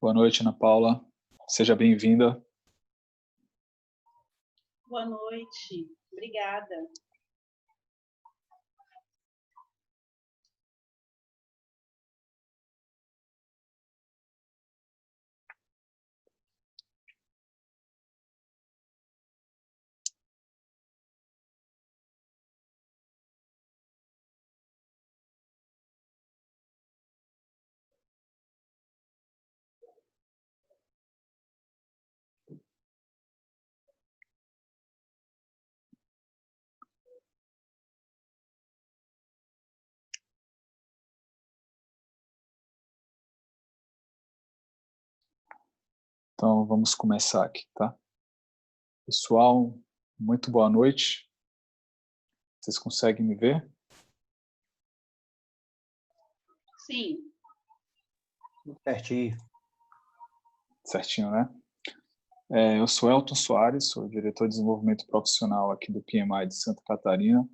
Boa noite, Ana Paula. Seja bem-vinda. Boa noite. Obrigada. Então, vamos começar aqui, tá? Pessoal, muito boa noite. Vocês conseguem me ver? Sim. Certinho. Certinho, né? Eu sou Elton Soares, sou diretor de desenvolvimento profissional aqui do PMI de Santa Catarina.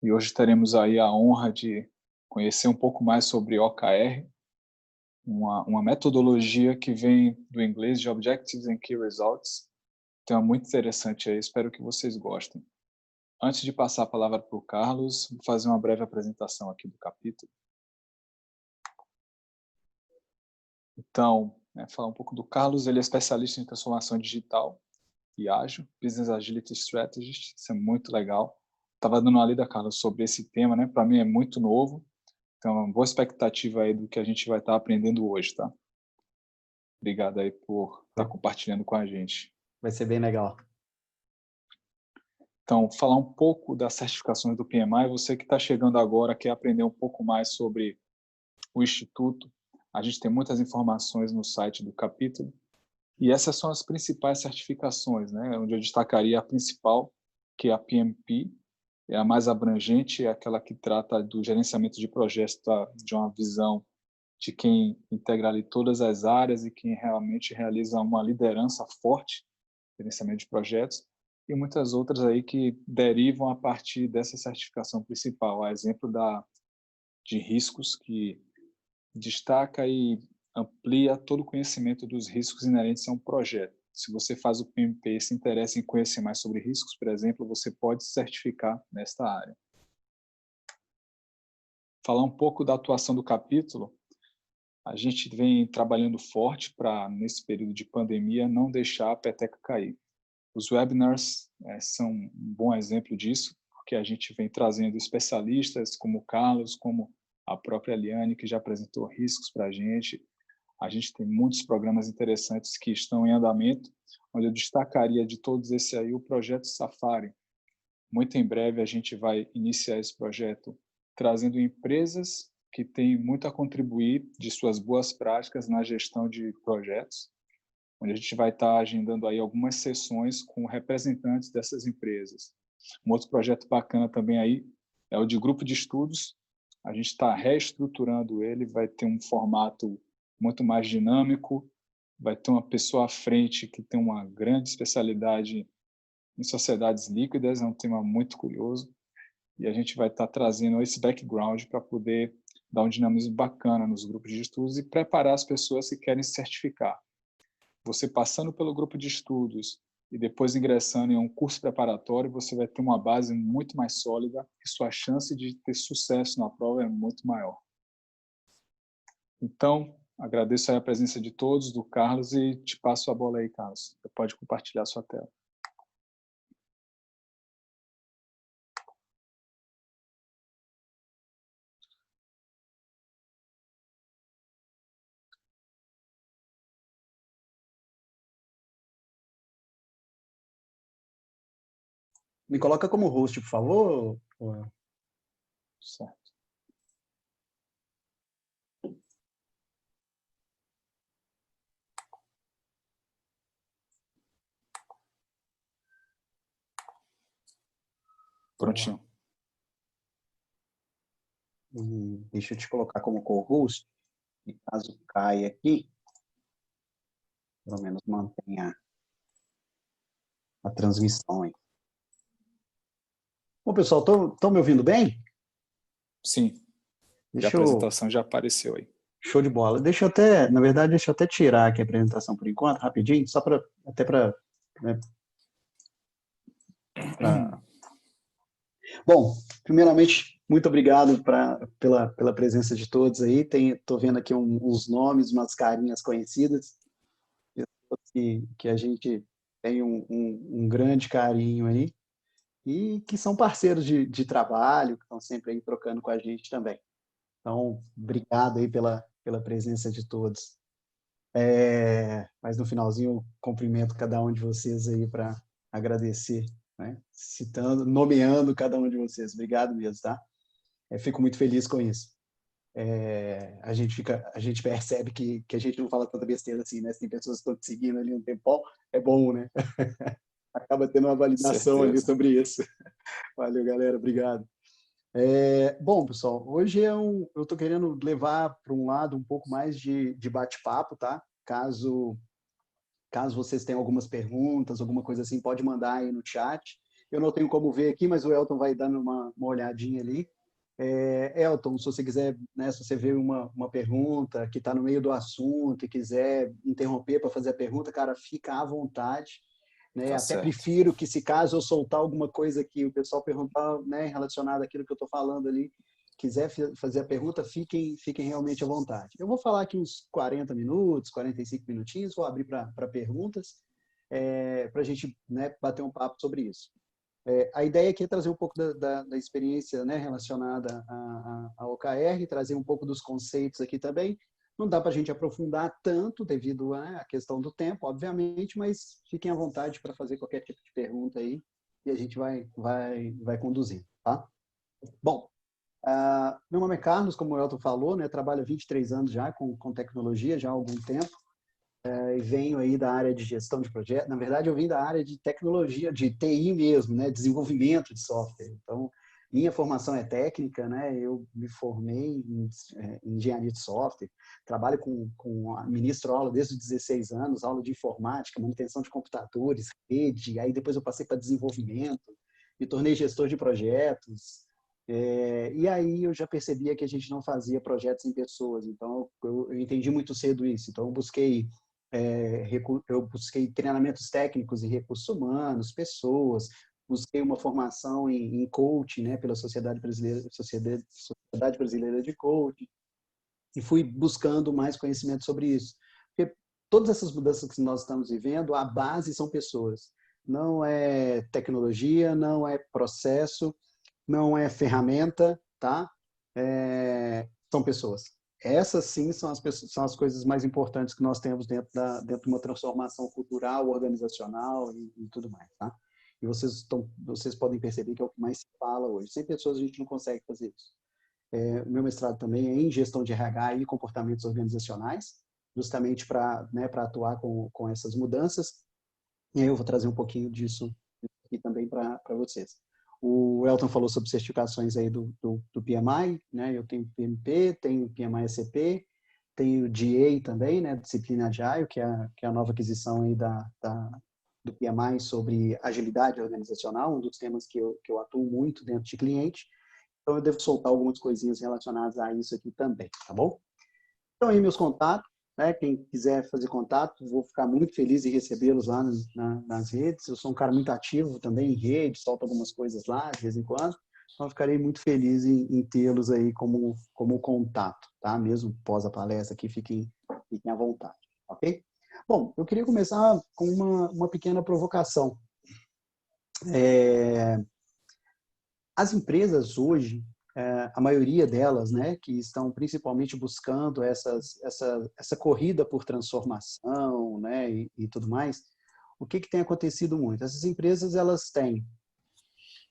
E hoje teremos aí a honra de conhecer um pouco mais sobre OKR, uma metodologia que vem do inglês de Objectives and Key Results. Então, é muito interessante aí, espero que vocês gostem. Antes de passar a palavra para o Carlos, vou fazer uma breve apresentação aqui do capítulo. Então, falar um pouco do Carlos, ele é especialista em transformação digital e ágil, Business Agility Strategist, isso é muito legal. Estava dando uma lida, Carlos, sobre esse tema, né? Para mim é muito novo, então uma boa expectativa aí do que a gente vai estar aprendendo hoje, tá? Obrigado aí por estar compartilhando com a gente. Vai ser bem legal. Então, falar um pouco das certificações do PMI, você que está chegando agora, quer aprender um pouco mais sobre o Instituto, a gente tem muitas informações no site do capítulo, e essas são as principais certificações, né? Onde eu destacaria a principal, que é a PMP, é a mais abrangente, é aquela que trata do gerenciamento de projetos, de uma visão de quem integra ali todas as áreas e quem realmente realiza uma liderança forte, gerenciamento de projetos, e muitas outras aí que derivam a partir dessa certificação principal, a exemplo de riscos, que destaca e amplia todo o conhecimento dos riscos inerentes a um projeto. Se você faz o PMP e se interessa em conhecer mais sobre riscos, por exemplo, você pode se certificar nesta área. Falar um pouco da atuação do capítulo, a gente vem trabalhando forte para, nesse período de pandemia, não deixar a peteca cair. Os webinars são um bom exemplo disso, porque a gente vem trazendo especialistas como o Carlos, como a própria Eliane, que já apresentou riscos para a gente. A gente tem muitos programas interessantes que estão em andamento, onde eu destacaria de todos esse aí o projeto Safari. Muito em breve a gente vai iniciar esse projeto trazendo empresas que têm muito a contribuir de suas boas práticas na gestão de projetos, onde a gente vai estar agendando aí algumas sessões com representantes dessas empresas. Um outro projeto bacana também aí é o de grupo de estudos. A gente está reestruturando ele, vai ter um formato muito mais dinâmico, vai ter uma pessoa à frente que tem uma grande especialidade em sociedades líquidas, é um tema muito curioso, e a gente vai estar trazendo esse background para poder dar um dinamismo bacana nos grupos de estudos e preparar as pessoas que querem se certificar. Você passando pelo grupo de estudos e depois ingressando em um curso preparatório, você vai ter uma base muito mais sólida e sua chance de ter sucesso na prova é muito maior. Então, agradeço aí a presença de todos, do Carlos, e te passo a bola aí, Carlos. Você pode compartilhar a sua tela. Me coloca como host, por favor. Certo. Prontinho. Deixa eu te colocar como co-host. E caso caia aqui, pelo menos mantenha a transmissão aí. Bom, pessoal, estão me ouvindo bem? Sim. A apresentação já apareceu aí. Show de bola. Deixa eu até, na verdade, deixa eu até tirar aqui a apresentação por enquanto, rapidinho, só para, até para, né, Bom, primeiramente, muito obrigado pela presença de todos aí. Estou vendo aqui uns nomes, umas carinhas conhecidas, pessoas que a gente tem um grande carinho aí e que são parceiros de trabalho, que estão sempre aí trocando com a gente também. Então, obrigado aí pela presença de todos. Mas no finalzinho, eu cumprimento cada um de vocês aí para agradecer, né? Citando, nomeando cada um de vocês. Obrigado mesmo, tá? Fico muito feliz com isso. A gente percebe que a gente não fala tanta besteira assim, né? Se tem pessoas que estão te seguindo ali um tempão, é bom, né? Acaba tendo uma validação ali Certeza. sobre isso. Valeu, galera. Obrigado. Bom, pessoal, hoje eu estou querendo levar para um lado um pouco mais de bate-papo, tá? Caso vocês tenham algumas perguntas, alguma coisa assim, pode mandar aí no chat. Eu não tenho como ver aqui, mas o Elton vai dando uma olhadinha ali. Elton, se você quiser, né, se você vê uma pergunta que está no meio do assunto e quiser interromper para fazer a pergunta, cara, fica à vontade. Né? Tá Até certo. prefiro que, se caso eu soltar alguma coisa que o pessoal perguntar, né, relacionada àquilo que eu estou falando ali, quiser fazer a pergunta, fiquem realmente à vontade. Eu vou falar aqui uns 40 minutos, 45 minutinhos, vou abrir para perguntas, para a gente, né, bater um papo sobre isso. A ideia aqui é trazer um pouco da experiência, né, relacionada à OKR, trazer um pouco dos conceitos aqui também. Não dá para a gente aprofundar tanto devido à questão do tempo, obviamente, mas fiquem à vontade para fazer qualquer tipo de pergunta aí e a gente vai conduzindo, tá? Bom, meu nome é Carlos, como o Elton falou, né, trabalho há 23 anos já com tecnologia, já há algum tempo. E venho aí da área de gestão de projetos. Na verdade, eu vim da área de tecnologia, de TI mesmo, né? Desenvolvimento de software. Então, minha formação é técnica, né? Eu me formei em engenharia de software, trabalho ministro aula desde os 16 anos, aula de informática, manutenção de computadores, rede, aí depois eu passei para desenvolvimento, me tornei gestor de projetos, e aí eu já percebia que a gente não fazia projetos em pessoas, então eu entendi muito cedo isso, então eu busquei treinamentos técnicos em recursos humanos, pessoas, busquei uma formação em coaching, né, pela Sociedade Brasileira de Coaching, e fui buscando mais conhecimento sobre isso. Porque todas essas mudanças que nós estamos vivendo, a base são pessoas. Não é tecnologia, não é processo, não é ferramenta, tá? São pessoas. Essas sim são as coisas mais importantes que nós temos dentro de uma transformação cultural, organizacional e tudo mais, tá? E vocês podem perceber que é o que mais se fala hoje. Sem pessoas a gente não consegue fazer isso. O meu mestrado também é em gestão de RH e comportamentos organizacionais, justamente para, né, para atuar com essas mudanças. E aí eu vou trazer um pouquinho disso aqui também para vocês. O Elton falou sobre certificações aí do PMI, né? Eu tenho PMP, tenho PMI-SCP, tenho DA também, né? Disciplina Agile, que é a nova aquisição aí do PMI sobre agilidade organizacional, um dos temas que eu atuo muito dentro de cliente. Então, eu devo soltar algumas coisinhas relacionadas a isso aqui também, tá bom? Então, aí meus contatos, né? Quem quiser fazer contato, vou ficar muito feliz em recebê-los lá nas redes. Eu sou um cara muito ativo também em rede, solto algumas coisas lá de vez em quando. Então, ficarei muito feliz em tê-los aí como contato, tá? Mesmo pós a palestra aqui, fiquem à vontade, ok? Bom, eu queria começar com uma pequena provocação. As empresas hoje, a maioria delas, né, que estão principalmente buscando essa corrida por transformação, né, e tudo mais, o que tem acontecido muito? Essas empresas, elas têm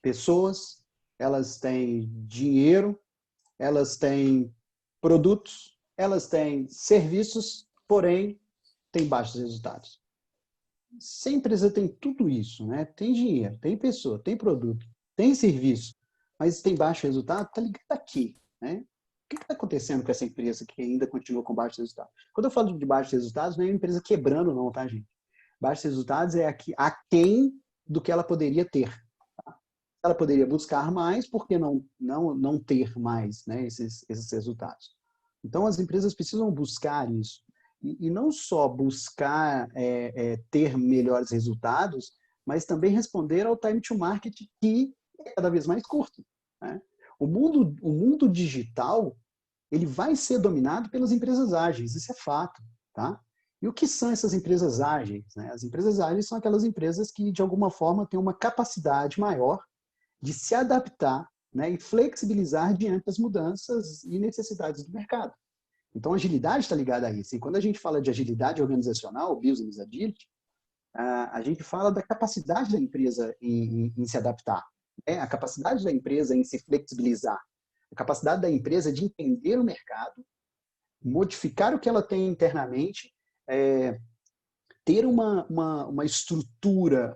pessoas, elas têm dinheiro, elas têm produtos, elas têm serviços, porém, têm baixos resultados. Se a empresa tem tudo isso, né? Tem dinheiro, tem pessoa, tem produto, tem serviço, mas tem baixo resultado, está ligado aqui, né? O que está acontecendo com essa empresa que ainda continua com baixo resultado? Quando eu falo de baixos resultados, não é uma empresa quebrando não, tá, gente? Baixos resultados é aquém do que ela poderia ter. Tá? Ela poderia buscar mais, por que não ter mais, né, esses resultados? Então, as empresas precisam buscar isso. E não só buscar ter melhores resultados, mas também responder ao time to market, que é cada vez mais curto, né? O mundo digital, ele vai ser dominado pelas empresas ágeis, isso é fato, tá? E o que são essas empresas ágeis, né? As empresas ágeis são aquelas empresas que, de alguma forma, têm uma capacidade maior de se adaptar, né, e flexibilizar diante das mudanças e necessidades do mercado. Então, a agilidade está ligada a isso. E quando a gente fala de agilidade organizacional, Business Agility, a gente fala da capacidade da empresa em se adaptar, né? A capacidade da empresa em se flexibilizar, a capacidade da empresa de entender o mercado, modificar o que ela tem internamente, ter uma estrutura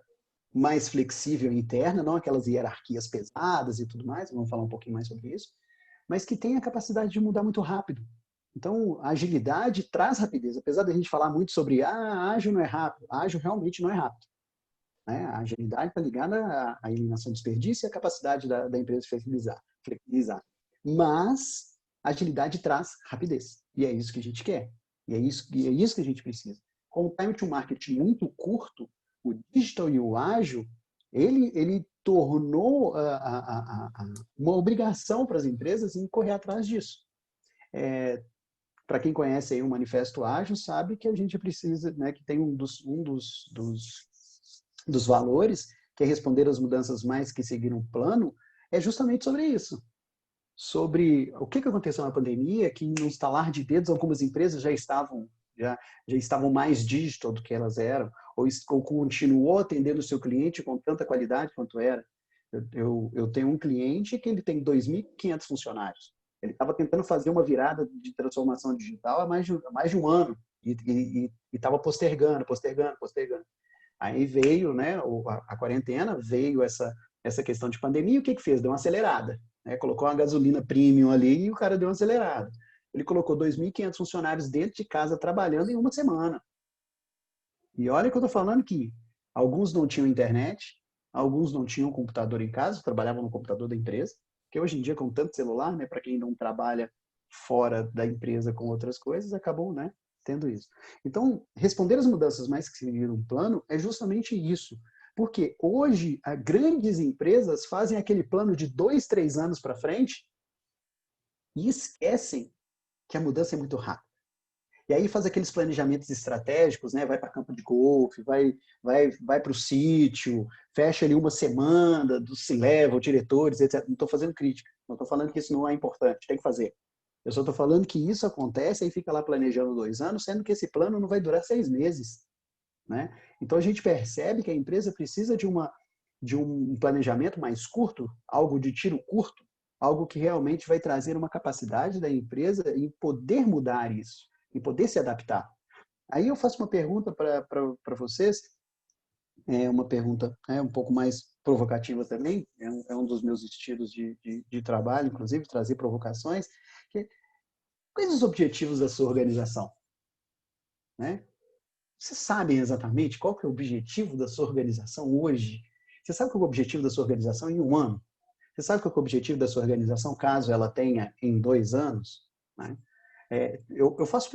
mais flexível interna, não aquelas hierarquias pesadas e tudo mais, vamos falar um pouquinho mais sobre isso, mas que tem a capacidade de mudar muito rápido. Então, a agilidade traz rapidez. Apesar da gente falar muito sobre ágil não é rápido, ágil realmente não é rápido, né? A agilidade está ligada à eliminação de desperdício e à capacidade da empresa flexibilizar. Mas a agilidade traz rapidez. E é isso que a gente quer. E é isso que a gente precisa. Com o time to market muito curto, o digital e o ágil, ele tornou uma obrigação para as empresas em correr atrás disso. Para quem conhece aí o Manifesto Ágil, sabe que a gente precisa, né, que tem um dos valores, que é responder às mudanças mais que seguiram o plano, é justamente sobre isso. Sobre o que aconteceu na pandemia, que no estalar de dedos algumas empresas já estavam mais digital do que elas eram, ou continuou atendendo o seu cliente com tanta qualidade quanto era. Eu tenho um cliente que ele tem 2.500 funcionários. Ele estava tentando fazer uma virada de transformação digital há mais de um ano e estava postergando. Aí veio, né, a quarentena, veio essa questão de pandemia, e o que fez? Deu uma acelerada, né? Colocou uma gasolina premium ali e o cara deu uma acelerada. Ele colocou 2.500 funcionários dentro de casa trabalhando em uma semana. E olha que eu estou falando que alguns não tinham internet, alguns não tinham computador em casa, trabalhavam no computador da empresa, que hoje em dia, com tanto celular, né, para quem não trabalha fora da empresa com outras coisas, acabou, né, tendo isso. Então, responder às mudanças mais que seguiram um plano é justamente isso. Porque hoje, grandes empresas fazem aquele plano de 2, 3 anos para frente e esquecem que a mudança é muito rápida. E aí faz aqueles planejamentos estratégicos, né? Vai para campo de golfe, vai para o sítio, fecha ali uma semana do C-level, diretores, etc. Não estou fazendo crítica, não estou falando que isso não é importante, tem que fazer. Eu só estou falando que isso acontece e fica lá planejando 2 anos, sendo que esse plano não vai durar 6 meses, né? Então a gente percebe que a empresa precisa de um planejamento mais curto, algo de tiro curto, algo que realmente vai trazer uma capacidade da empresa em poder mudar isso, em poder se adaptar. Aí eu faço uma pergunta para vocês, uma pergunta um pouco mais provocativa também, é um dos meus estilos de trabalho, inclusive, trazer provocações. Quais os objetivos da sua organização? Né? Vocês sabem exatamente qual que é o objetivo da sua organização hoje? Você sabe qual é o objetivo da sua organização em 1 ano? Você sabe qual é o objetivo da sua organização caso ela tenha em 2 anos? Né? Eu faço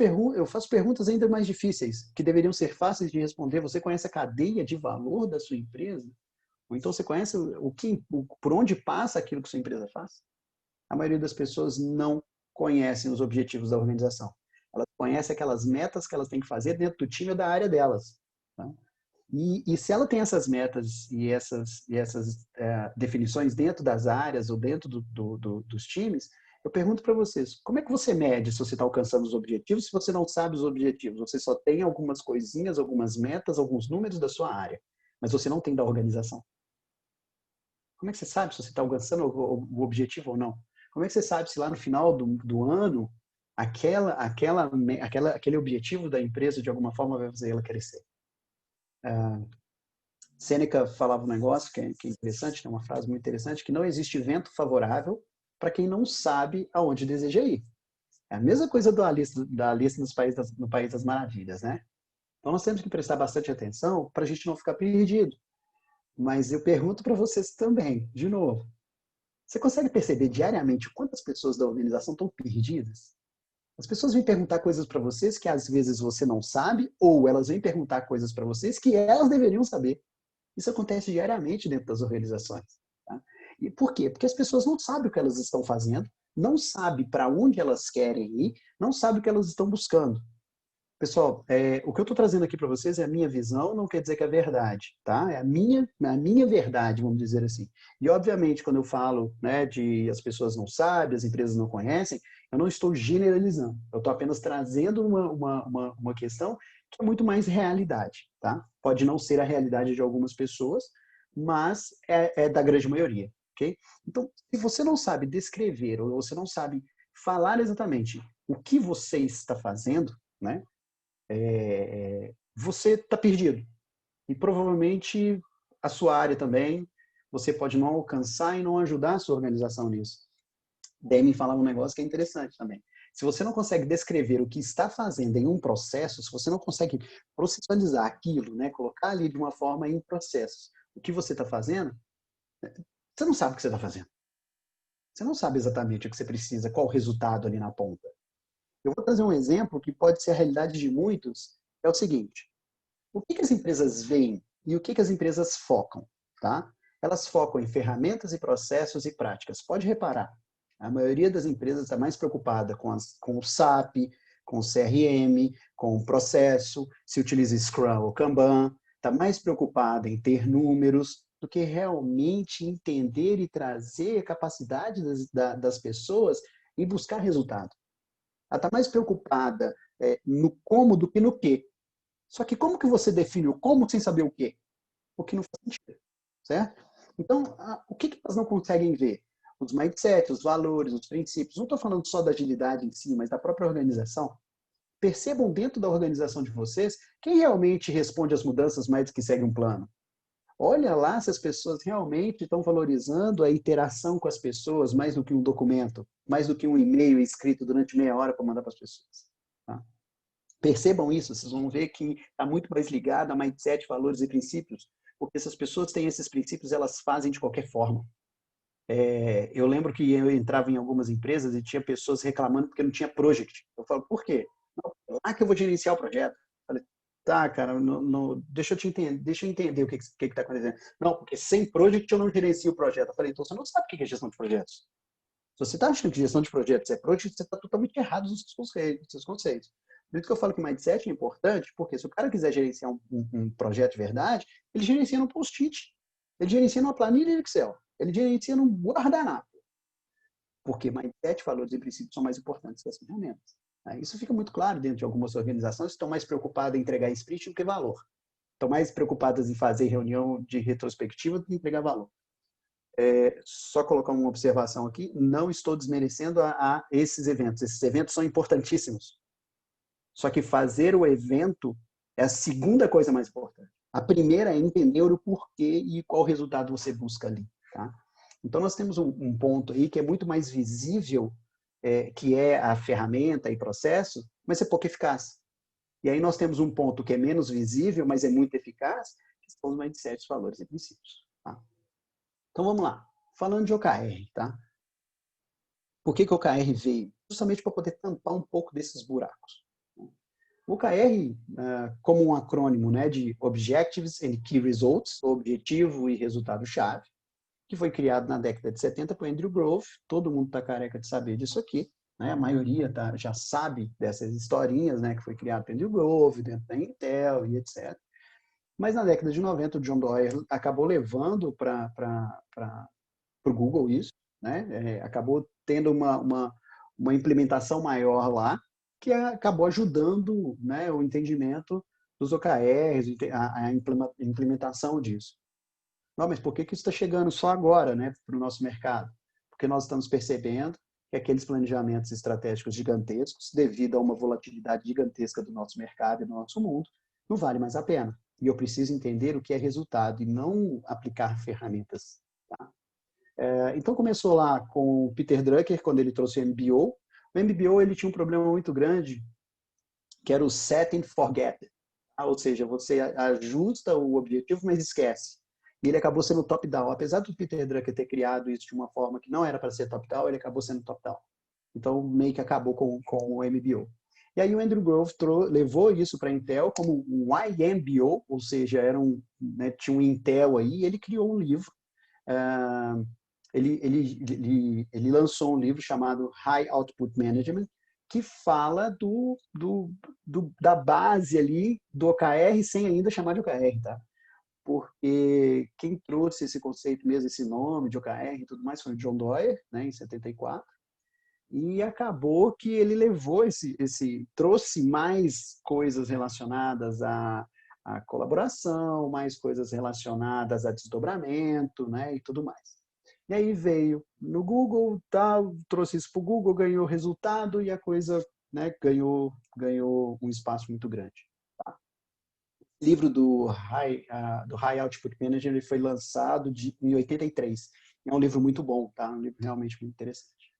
perguntas ainda mais difíceis, que deveriam ser fáceis de responder. Você conhece a cadeia de valor da sua empresa? Ou então você conhece por onde passa aquilo que sua empresa faz? A maioria das pessoas não conhecem os objetivos da organização. Elas conhecem aquelas metas que elas têm que fazer dentro do time ou da área delas. Tá? E se ela tem essas metas e essas definições dentro das áreas ou dentro dos times, eu pergunto para vocês, como é que você mede se você está alcançando os objetivos se você não sabe os objetivos? Você só tem algumas coisinhas, algumas metas, alguns números da sua área, mas você não tem da organização. Como é que você sabe se você está alcançando o objetivo ou não? Como é que você sabe se lá no final do ano aquele objetivo da empresa de alguma forma vai fazer ela crescer? Sêneca falava um negócio que é interessante, tem uma frase muito interessante, que não existe vento favorável para quem não sabe aonde deseja ir. É a mesma coisa da lista no País das Maravilhas, né? Então nós temos que prestar bastante atenção para a gente não ficar perdido. Mas eu pergunto para vocês também, de novo, você consegue perceber diariamente quantas pessoas da organização estão perdidas? As pessoas vêm perguntar coisas para vocês que às vezes você não sabe, ou elas vêm perguntar coisas para vocês que elas deveriam saber. Isso acontece diariamente dentro das organizações. Tá? E por quê? Porque as pessoas não sabem o que elas estão fazendo, não sabem para onde elas querem ir, não sabem o que elas estão buscando. Pessoal, o que eu estou trazendo aqui para vocês é a minha visão, não quer dizer que é verdade, tá? É a minha verdade, vamos dizer assim. E, obviamente, quando eu falo, né, de as pessoas não sabem, as empresas não conhecem, eu não estou generalizando. Eu estou apenas trazendo uma questão que é muito mais realidade, tá? Pode não ser a realidade de algumas pessoas, mas é da grande maioria, ok? Então, se você não sabe descrever ou você não sabe falar exatamente o que você está fazendo, né? Você está perdido. E provavelmente a sua área também, você pode não alcançar e não ajudar a sua organização nisso. Demi falava um negócio que é interessante também. Se você não consegue descrever o que está fazendo em um processo, se você não consegue processualizar aquilo, né, colocar ali de uma forma em processos, o que você está fazendo, você não sabe o que você está fazendo. Você não sabe exatamente o que você precisa, qual o resultado ali na ponta. Eu vou trazer um exemplo que pode ser a realidade de muitos, é o seguinte. O que as empresas veem e o que as empresas focam? Tá? Elas focam em ferramentas e processos e práticas. Pode reparar, a maioria das empresas está mais preocupada com o SAP, com o CRM, com o processo, se utiliza Scrum ou Kanban, está mais preocupada em ter números do que realmente entender e trazer a capacidade das pessoas em buscar resultado. Ela está mais preocupada no como do que no quê. Só que como que você define o como sem saber o quê? O que não faz sentido, certo? Então, o que elas não conseguem ver? Os mindset, os valores, os princípios. Não estou falando só da agilidade em si, mas da própria organização. Percebam dentro da organização de vocês quem realmente responde às mudanças mais do que segue um plano. Olha lá se as pessoas realmente estão valorizando a interação com as pessoas mais do que um documento, mais do que um e-mail escrito durante meia hora para mandar para as pessoas. Tá? Percebam isso, vocês vão ver que está muito mais ligado a mindset, valores e princípios, porque se as pessoas têm esses princípios, elas fazem de qualquer forma. Eu lembro que eu entrava em algumas empresas e tinha pessoas reclamando porque não tinha project. Eu falo, por quê? Não, lá que eu vou gerenciar o projeto. Eu falei, tá, cara, deixa eu entender o que está acontecendo. Não, porque sem project eu não gerencio o projeto. Eu falei, então você não sabe o que é gestão de projetos. Se você está achando que gestão de projetos é project, você está totalmente errado nos seus conceitos. Por isso que eu falo que mindset é importante, porque se o cara quiser gerenciar um projeto de verdade, ele gerencia num post-it, ele gerencia numa planilha de Excel, ele gerencia num guardanapo. Porque mindset, valores e princípios são mais importantes que as ferramentas. Isso fica muito claro dentro de algumas organizações que estão mais preocupadas em entregar sprint do que valor. Estão mais preocupadas em fazer reunião de retrospectiva do que entregar valor. Só colocar uma observação aqui, não estou desmerecendo a esses eventos. Esses eventos são importantíssimos. Só que fazer o evento é a segunda coisa mais importante. A primeira é entender o porquê e qual resultado você busca ali. Tá? Então, nós temos um ponto aí que é muito mais visível, que é a ferramenta e processo, mas é pouco eficaz. E aí nós temos um ponto que é menos visível, mas é muito eficaz, que são os mindsets, valores e princípios. Tá? Então, vamos lá. Falando de OKR, tá? Por que o OKR veio? Justamente para poder tampar um pouco desses buracos. O OKR, como um acrônimo, né, de Objectives and Key Results, objetivo e resultado-chave, que foi criado na década de 70 por Andrew Grove. Todo mundo está careca de saber disso aqui. Né? A maioria já sabe dessas historinhas, né, que foi criado por Andrew Grove, dentro da Intel e etc. Mas na década de 90, o John Doerr acabou levando para o Google isso, né? Acabou tendo uma implementação maior lá, que acabou ajudando, né, o entendimento dos OKRs, a implementação disso. Não, mas por que isso está chegando só agora, né, para o nosso mercado? Porque nós estamos percebendo que aqueles planejamentos estratégicos gigantescos, devido a uma volatilidade gigantesca do nosso mercado e do nosso mundo, não vale mais a pena. E eu preciso entender o que é resultado e não aplicar ferramentas. Tá? Então começou lá com o Peter Drucker, quando ele trouxe o MBO. O MBO ele tinha um problema muito grande, que era o set and forget. Ou seja, você ajusta o objetivo, mas esquece. E ele acabou sendo top-down. Apesar do Peter Drucker ter criado isso de uma forma que não era para ser top-down, ele acabou sendo top-down. Então, meio que acabou com o MBO. E aí o Andrew Grove levou isso para a Intel como um IMBO, ou seja, né, tinha um Intel aí, e ele criou um livro. Ele lançou um livro chamado High Output Management, que fala da base ali do OKR, sem ainda chamar de OKR, tá? Porque quem trouxe esse conceito mesmo, esse nome de OKR e tudo mais, foi o John Doerr, né, em 74. E acabou que ele levou trouxe mais coisas relacionadas à colaboração, mais coisas relacionadas a desdobramento, né, e tudo mais. E aí veio no Google, tal, trouxe isso para o Google, ganhou resultado e a coisa, né, ganhou um espaço muito grande. Tá? O livro do High Output Manager ele foi lançado em 83. É um livro muito bom, tá? Um livro realmente muito interessante.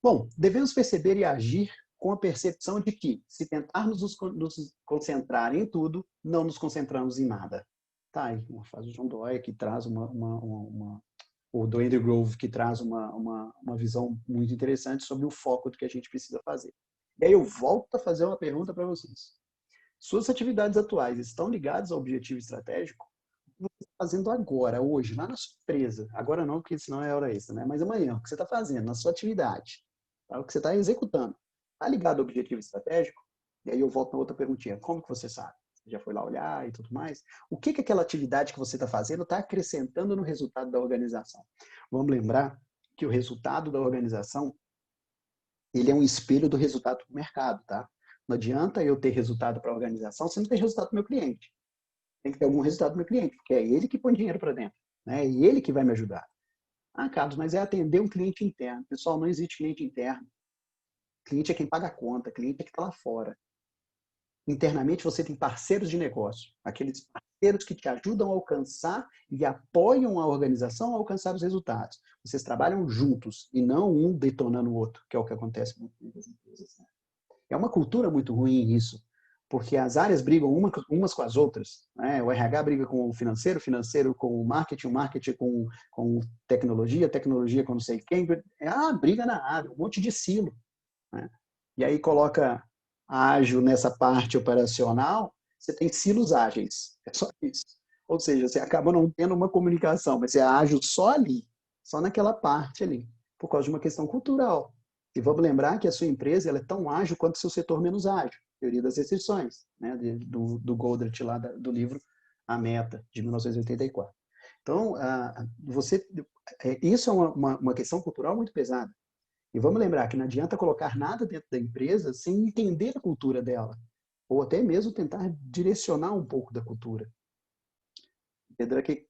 Bom, devemos perceber e agir com a percepção de que, se tentarmos nos concentrar em tudo, não nos concentramos em nada. Tá aí uma frase do John Doerr que traz ou do Andrew Grove, que traz uma visão muito interessante sobre o foco do que a gente precisa fazer. E aí eu volto a fazer uma pergunta para vocês. Suas atividades atuais estão ligadas ao objetivo estratégico? O que você está fazendo agora, hoje, lá na sua empresa? Agora não, porque senão é hora extra, né? Mas amanhã, o que você está fazendo na sua atividade? Tá? O que você está executando? Está ligado ao objetivo estratégico? E aí eu volto na outra perguntinha. Como que você sabe? Você já foi lá olhar e tudo mais? O que aquela atividade que você está fazendo está acrescentando no resultado da organização? Vamos lembrar que o resultado da organização ele é um espelho do resultado do mercado, tá? Não adianta eu ter resultado para a organização se não tem resultado para o meu cliente. Tem que ter algum resultado do meu cliente, porque é ele que põe dinheiro para dentro, né? E ele que vai me ajudar. Ah, Carlos, mas é atender um cliente interno. Pessoal, não existe cliente interno. Cliente é quem paga a conta, cliente é que está lá fora. Internamente você tem parceiros de negócio, aqueles parceiros que te ajudam a alcançar e apoiam a organização a alcançar os resultados. Vocês trabalham juntos e não um detonando o outro, que é o que acontece com muitas empresas. É uma cultura muito ruim isso, porque as áreas brigam umas com as outras. Né? O RH briga com o financeiro com o marketing com tecnologia com não sei quem. Briga na área, um monte de silo. Né? E aí coloca ágil nessa parte operacional, você tem silos ágeis. É só isso. Ou seja, você acaba não tendo uma comunicação, mas você é ágil só ali, só naquela parte ali, por causa de uma questão cultural. E vamos lembrar que a sua empresa ela é tão ágil quanto o seu setor menos ágil. Teoria das restrições, né? do Goldert, lá do livro A Meta, de 1984. Então, isso é uma questão cultural muito pesada. E vamos lembrar que não adianta colocar nada dentro da empresa sem entender a cultura dela. Ou até mesmo tentar direcionar um pouco da cultura. Pedro aqui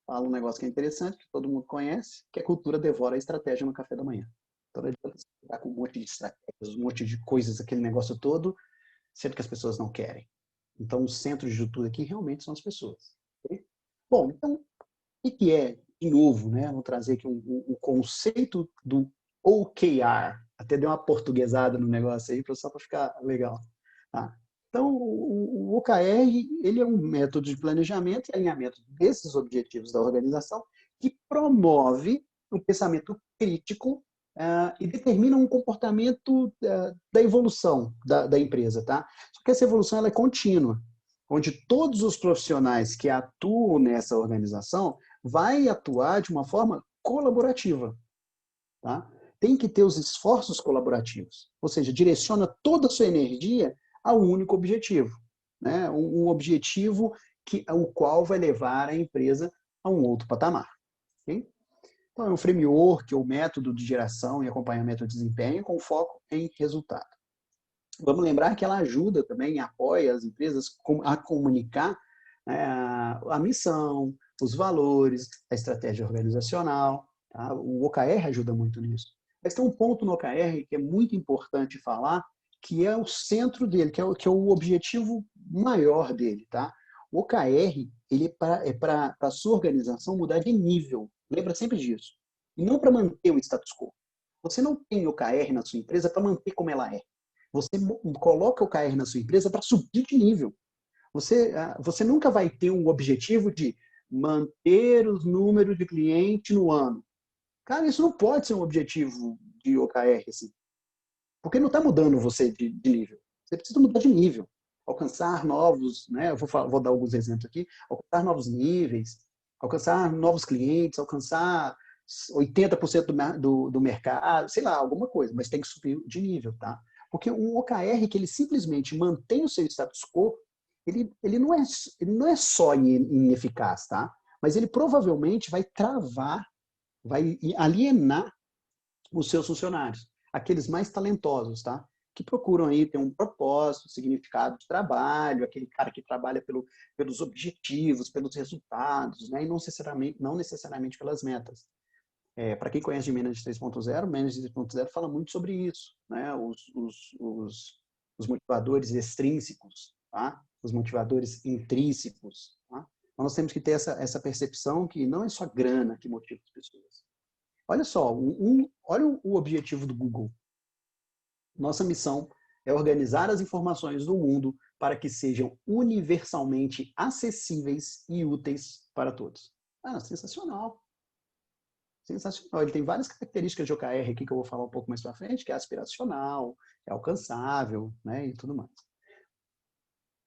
fala um negócio que é interessante, que todo mundo conhece, que a cultura devora a estratégia no café da manhã. Então não adianta você ficar com um monte de estratégias, um monte de coisas, aquele negócio todo, sendo que as pessoas não querem. Então o centro de tudo aqui realmente são as pessoas. Okay? Bom, então, o que é, de novo, né? Vou trazer aqui um conceito do OKR. Até deu uma portuguesada no negócio aí, só para ficar legal. Tá? Então, o OKR ele é um método de planejamento e alinhamento desses objetivos da organização que promove um pensamento crítico e determina um comportamento da evolução da empresa. Tá? Só que essa evolução ela é contínua, onde todos os profissionais que atuam nessa organização vai atuar de uma forma colaborativa. Tá? Tem que ter os esforços colaborativos, ou seja, direciona toda a sua energia a um único objetivo, né? Um objetivo o qual vai levar a empresa a um outro patamar. Okay? Então, é um framework ou método de geração e acompanhamento de desempenho com foco em resultado. Vamos lembrar que ela ajuda também, apoia as empresas a comunicar a missão, os valores, a estratégia organizacional. Tá? O OKR ajuda muito nisso. Mas tem um ponto no OKR que é muito importante falar, que é o centro dele, que é o objetivo maior dele. Tá? O OKR ele é para a sua organização mudar de nível. Lembra sempre disso. E não para manter o status quo. Você não tem OKR na sua empresa para manter como ela é. Você coloca o OKR na sua empresa para subir de nível. Você nunca vai ter um objetivo de manter os números de cliente no ano. Cara, isso não pode ser um objetivo de OKR. Assim. Porque não está mudando você de nível. Você precisa mudar de nível. Alcançar novos, né? Eu vou dar alguns exemplos aqui. Alcançar novos níveis, alcançar novos clientes, alcançar 80% do mercado, sei lá, alguma coisa, mas tem que subir de nível, tá? Porque um OKR que ele simplesmente mantém o seu status quo, ele não é só ineficaz, tá? Mas ele provavelmente vai travar, vai alienar os seus funcionários, aqueles mais talentosos, tá? Que procuram aí ter um propósito, significado de trabalho, aquele cara que trabalha pelos objetivos, pelos resultados, né? E não necessariamente pelas metas. Para quem conhece de Management 3.0, Management 3.0 fala muito sobre isso, né? Os motivadores extrínsecos, tá? Os motivadores intrínsecos, tá? Então, nós temos que ter essa percepção que não é só grana que motiva as pessoas. Olha só, olha o objetivo do Google. Nossa missão é organizar as informações do mundo para que sejam universalmente acessíveis e úteis para todos. Ah, sensacional. Sensacional. Ele tem várias características de OKR aqui que eu vou falar um pouco mais para frente, que é aspiracional, é alcançável, né, e tudo mais.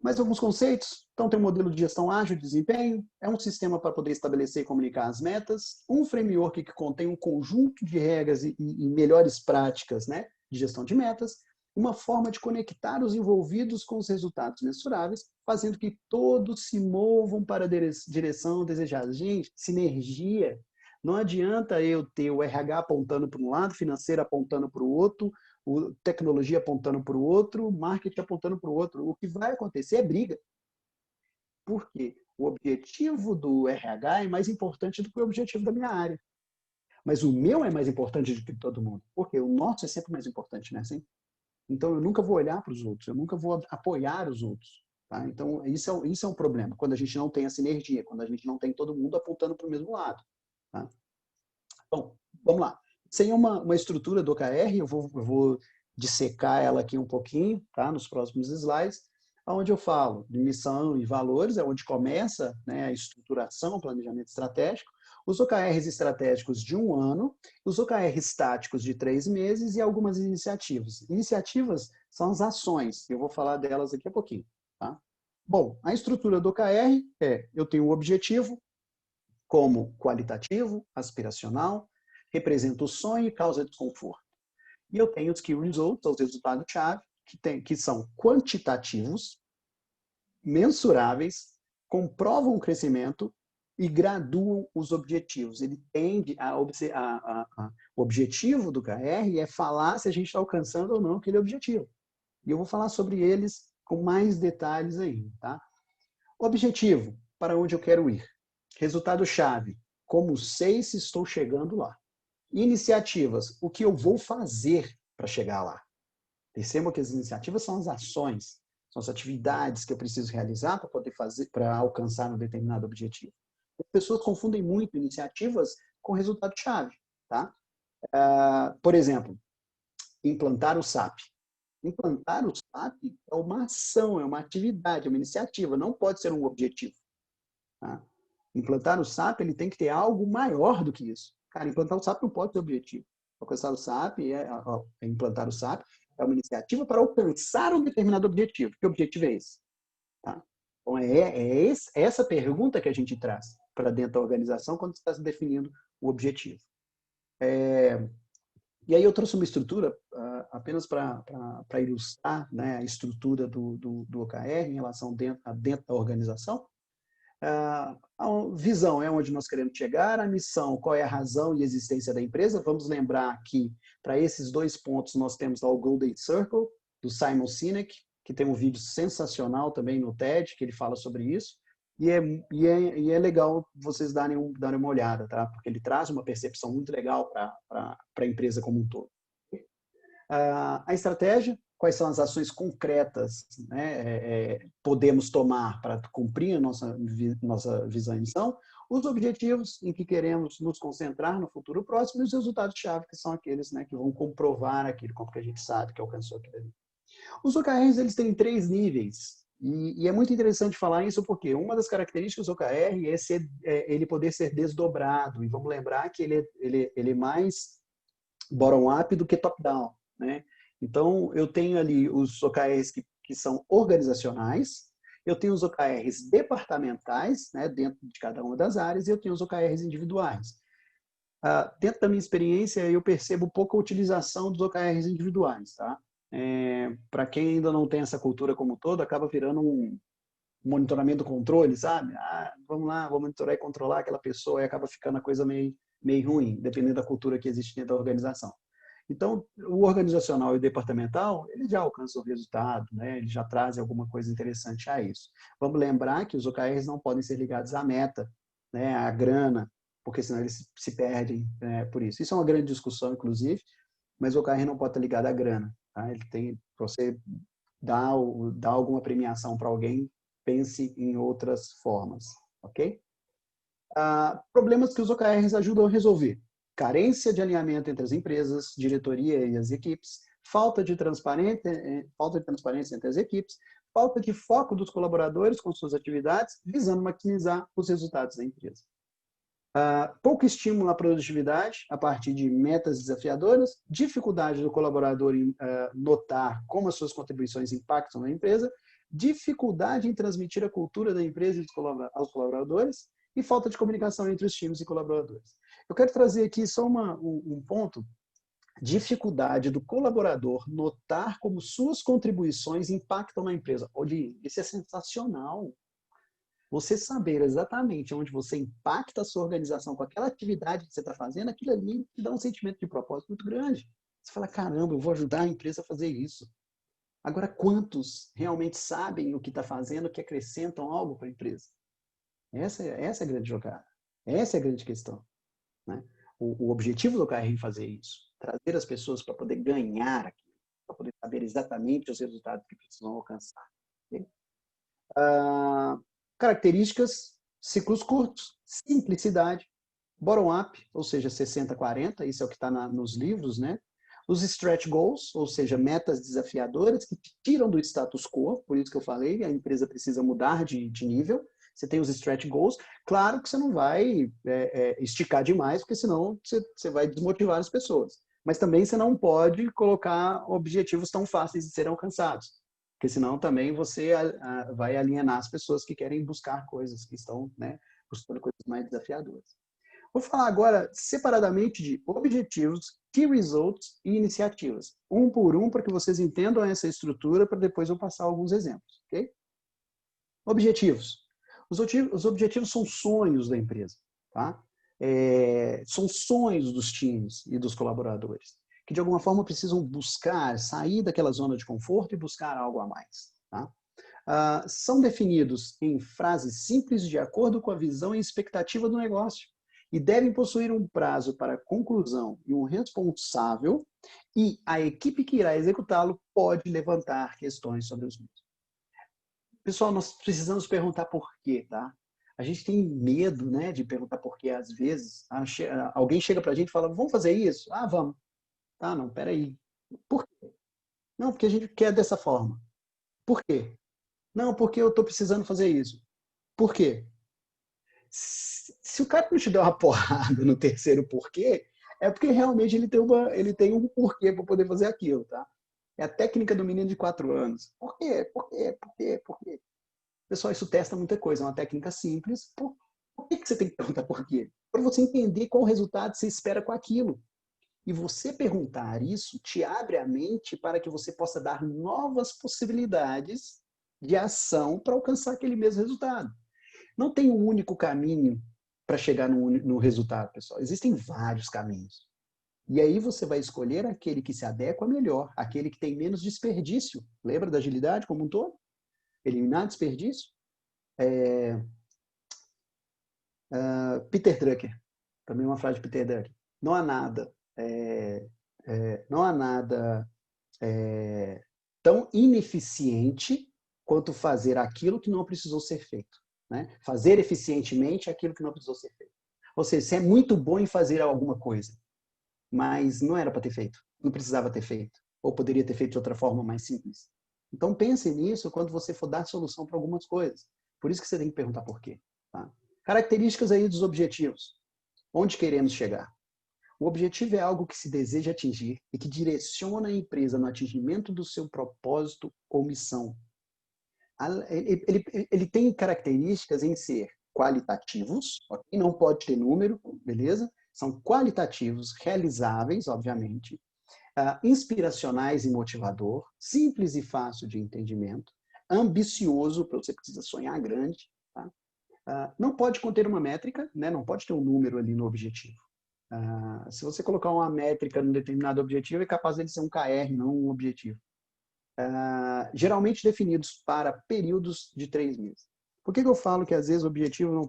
Mais alguns conceitos. Então, tem um modelo de gestão ágil de desempenho, é um sistema para poder estabelecer e comunicar as metas, um framework que contém um conjunto de regras e melhores práticas, né, de gestão de metas, uma forma de conectar os envolvidos com os resultados mensuráveis, fazendo que todos se movam para a direção desejada. Gente, sinergia. Não adianta eu ter o RH apontando para um lado, financeiro apontando para o outro, tecnologia apontando para o outro, marketing apontando para o outro. O que vai acontecer é briga. Por quê? O objetivo do RH é mais importante do que o objetivo da minha área. Mas o meu é mais importante do que todo mundo. Porque o nosso é sempre mais importante, né? Assim? Então, eu nunca vou olhar para os outros, eu nunca vou apoiar os outros. Tá? Então, isso é um problema, quando a gente não tem a sinergia, quando a gente não tem todo mundo apontando para o mesmo lado. Tá? Bom, vamos lá. Sem uma estrutura do OKR, eu vou dissecar ela aqui um pouquinho, tá? Nos próximos slides, onde eu falo de missão e valores, é onde começa, né, a estruturação, o planejamento estratégico, os OKRs estratégicos de 1 ano, os OKRs táticos de 3 meses e algumas iniciativas. Iniciativas são as ações, eu vou falar delas aqui a pouquinho. Tá? Bom, a estrutura do OKR eu tenho o objetivo, como qualitativo, aspiracional, representa o sonho e causa desconforto. E eu tenho os Key Results, os resultados-chave, que são quantitativos, mensuráveis, comprovam o crescimento e graduam os objetivos. Ele tende o objetivo do KR é falar se a gente está alcançando ou não aquele objetivo. E eu vou falar sobre eles com mais detalhes aí. Tá? Objetivo, para onde eu quero ir. Resultado-chave, como sei se estou chegando lá. Iniciativas, o que eu vou fazer para chegar lá. Percebam que as iniciativas são as ações, são as atividades que eu preciso realizar para poder fazer, para alcançar um determinado objetivo. As pessoas confundem muito iniciativas com resultado-chave. Tá? Por exemplo, implantar o SAP. Implantar o SAP é uma ação, é uma atividade, é uma iniciativa, não pode ser um objetivo. Tá? Implantar o SAP, ele tem que ter algo maior do que isso. Cara, implantar o SAP não pode ser objetivo. Alcançar o SAP implantar o SAP é uma iniciativa para alcançar um determinado objetivo. Que objetivo é esse? Tá? Então, essa pergunta que a gente traz para dentro da organização quando está se definindo o objetivo. E aí eu trouxe uma estrutura apenas para ilustrar, né, a estrutura do OKR em relação dentro da organização. A visão é onde nós queremos chegar, a missão, qual é a razão e existência da empresa. Vamos lembrar que, para esses 2 pontos, nós temos lá o Golden Circle, do Simon Sinek, que tem um vídeo sensacional também no TED, que ele fala sobre isso. E é legal vocês darem uma olhada, tá? Porque ele traz uma percepção muito legal para a empresa como um todo. A estratégia, quais são as ações concretas, né, podemos tomar para cumprir a nossa visão e missão, os objetivos em que queremos nos concentrar no futuro próximo e os resultados-chave, que são aqueles, né, que vão comprovar aquilo que a gente sabe que alcançou aquilo ali. Os OKRs, eles têm 3 níveis, e é muito interessante falar isso porque uma das características do OKR é ele poder ser desdobrado, e vamos lembrar que ele é mais bottom-up do que top-down. Né? Então, eu tenho ali os OKRs que são organizacionais, eu tenho os OKRs departamentais, né, dentro de cada uma das áreas, e eu tenho os OKRs individuais. Dentro da minha experiência, eu percebo pouca utilização dos OKRs individuais. Tá? Para quem ainda não tem essa cultura como um todo, acaba virando um monitoramento controle, sabe? Vamos lá, vou monitorar e controlar aquela pessoa, e acaba ficando a coisa meio ruim, dependendo da cultura que existe dentro da organização. Então, o organizacional e o departamental, ele já alcança o resultado, né? Ele já traz alguma coisa interessante a isso. Vamos lembrar que os OKRs não podem ser ligados à meta, né? À grana, porque senão eles se perdem, né? Por isso. Isso é uma grande discussão, inclusive, mas o OKR não pode estar ligado à grana. Tá? Ele tem, para você dar alguma premiação para alguém, pense em outras formas, ok? Problemas que os OKRs ajudam a resolver. Carência de alinhamento entre as empresas, diretoria e as equipes, falta de transparência entre as equipes, falta de foco dos colaboradores com suas atividades, visando maximizar os resultados da empresa. Pouco estímulo à produtividade a partir de metas desafiadoras, dificuldade do colaborador em notar como as suas contribuições impactam na empresa, dificuldade em transmitir a cultura da empresa aos colaboradores e falta de comunicação entre os times e colaboradores. Eu quero trazer aqui só um ponto. Dificuldade do colaborador notar como suas contribuições impactam na empresa. Olha, isso é sensacional. Você saber exatamente onde você impacta a sua organização com aquela atividade que você está fazendo, aquilo ali te dá um sentimento de propósito muito grande. Você fala, caramba, eu vou ajudar a empresa a fazer isso. Agora, quantos realmente sabem o que está fazendo, que acrescentam algo para a empresa? Essa é a grande jogada. Essa é a grande questão. Né? O objetivo do OKR é fazer isso. Trazer as pessoas para poder ganhar aquilo, para poder saber exatamente os resultados que precisam alcançar. Okay? Características, ciclos curtos, simplicidade, bottom-up, ou seja, 60-40, isso é o que está nos livros, né? Os stretch goals, ou seja, metas desafiadoras que te tiram do status quo, por isso que eu falei, a empresa precisa mudar de nível. Você tem os stretch goals, claro que você não vai esticar demais, porque senão você vai desmotivar as pessoas. Mas também você não pode colocar objetivos tão fáceis de serem alcançados, porque senão também você vai alienar as pessoas que querem buscar coisas, que estão, né, buscando coisas mais desafiadoras. Vou falar agora separadamente de objetivos, key results e iniciativas. Um por um, para que vocês entendam essa estrutura, para depois eu passar alguns exemplos. Okay? Objetivos. Os objetivos são sonhos da empresa. Tá? São sonhos dos times e dos colaboradores, que de alguma forma precisam buscar, sair daquela zona de conforto e buscar algo a mais. Tá? São definidos em frases simples de acordo com a visão e expectativa do negócio e devem possuir um prazo para conclusão e um responsável, e a equipe que irá executá-lo pode levantar questões sobre os mesmos. Pessoal, nós precisamos perguntar por quê, tá? A gente tem medo, né, de perguntar por quê às vezes. Alguém chega pra gente e fala, vamos fazer isso? Vamos. Tá, não, peraí. Por quê? Não, porque a gente quer dessa forma. Por quê? Não, porque eu estou precisando fazer isso. Por quê? Se o cara não te der uma porrada no terceiro porquê, é porque realmente ele tem um porquê para poder fazer aquilo, tá? É a técnica do menino de 4 anos. Por quê? Por quê? Por quê? Por quê? Pessoal, isso testa muita coisa. É uma técnica simples. Por que você tem que perguntar por quê? Para você entender qual resultado você espera com aquilo. E você perguntar isso te abre a mente para que você possa dar novas possibilidades de ação para alcançar aquele mesmo resultado. Não tem um único caminho para chegar no resultado, pessoal. Existem vários caminhos. E aí você vai escolher aquele que se adequa melhor, aquele que tem menos desperdício. Lembra da agilidade como um todo? Eliminar desperdício? Peter Drucker. Também uma frase de Peter Drucker. Não há nada tão ineficiente quanto fazer aquilo que não precisou ser feito. Né? Fazer eficientemente aquilo que não precisou ser feito. Ou seja, você é muito bom em fazer alguma coisa, mas não era para ter feito, não precisava ter feito, ou poderia ter feito de outra forma mais simples. Então pense nisso quando você for dar solução para algumas coisas. Por isso que você tem que perguntar por quê. Tá? Características aí dos objetivos. Onde queremos chegar? O objetivo é algo que se deseja atingir e que direciona a empresa no atingimento do seu propósito ou missão. Ele tem características em ser qualitativos, okay? Não pode ter número, beleza? São qualitativos, realizáveis, obviamente, inspiracionais e motivador, simples e fácil de entendimento, ambicioso, para você precisa sonhar grande, tá? Não pode conter uma métrica, né? Não pode ter um número ali no objetivo. Se você colocar uma métrica num determinado objetivo, é capaz de ser um KR, não um objetivo. Geralmente definidos para períodos de 3 meses. Por que eu falo que às vezes objetivo não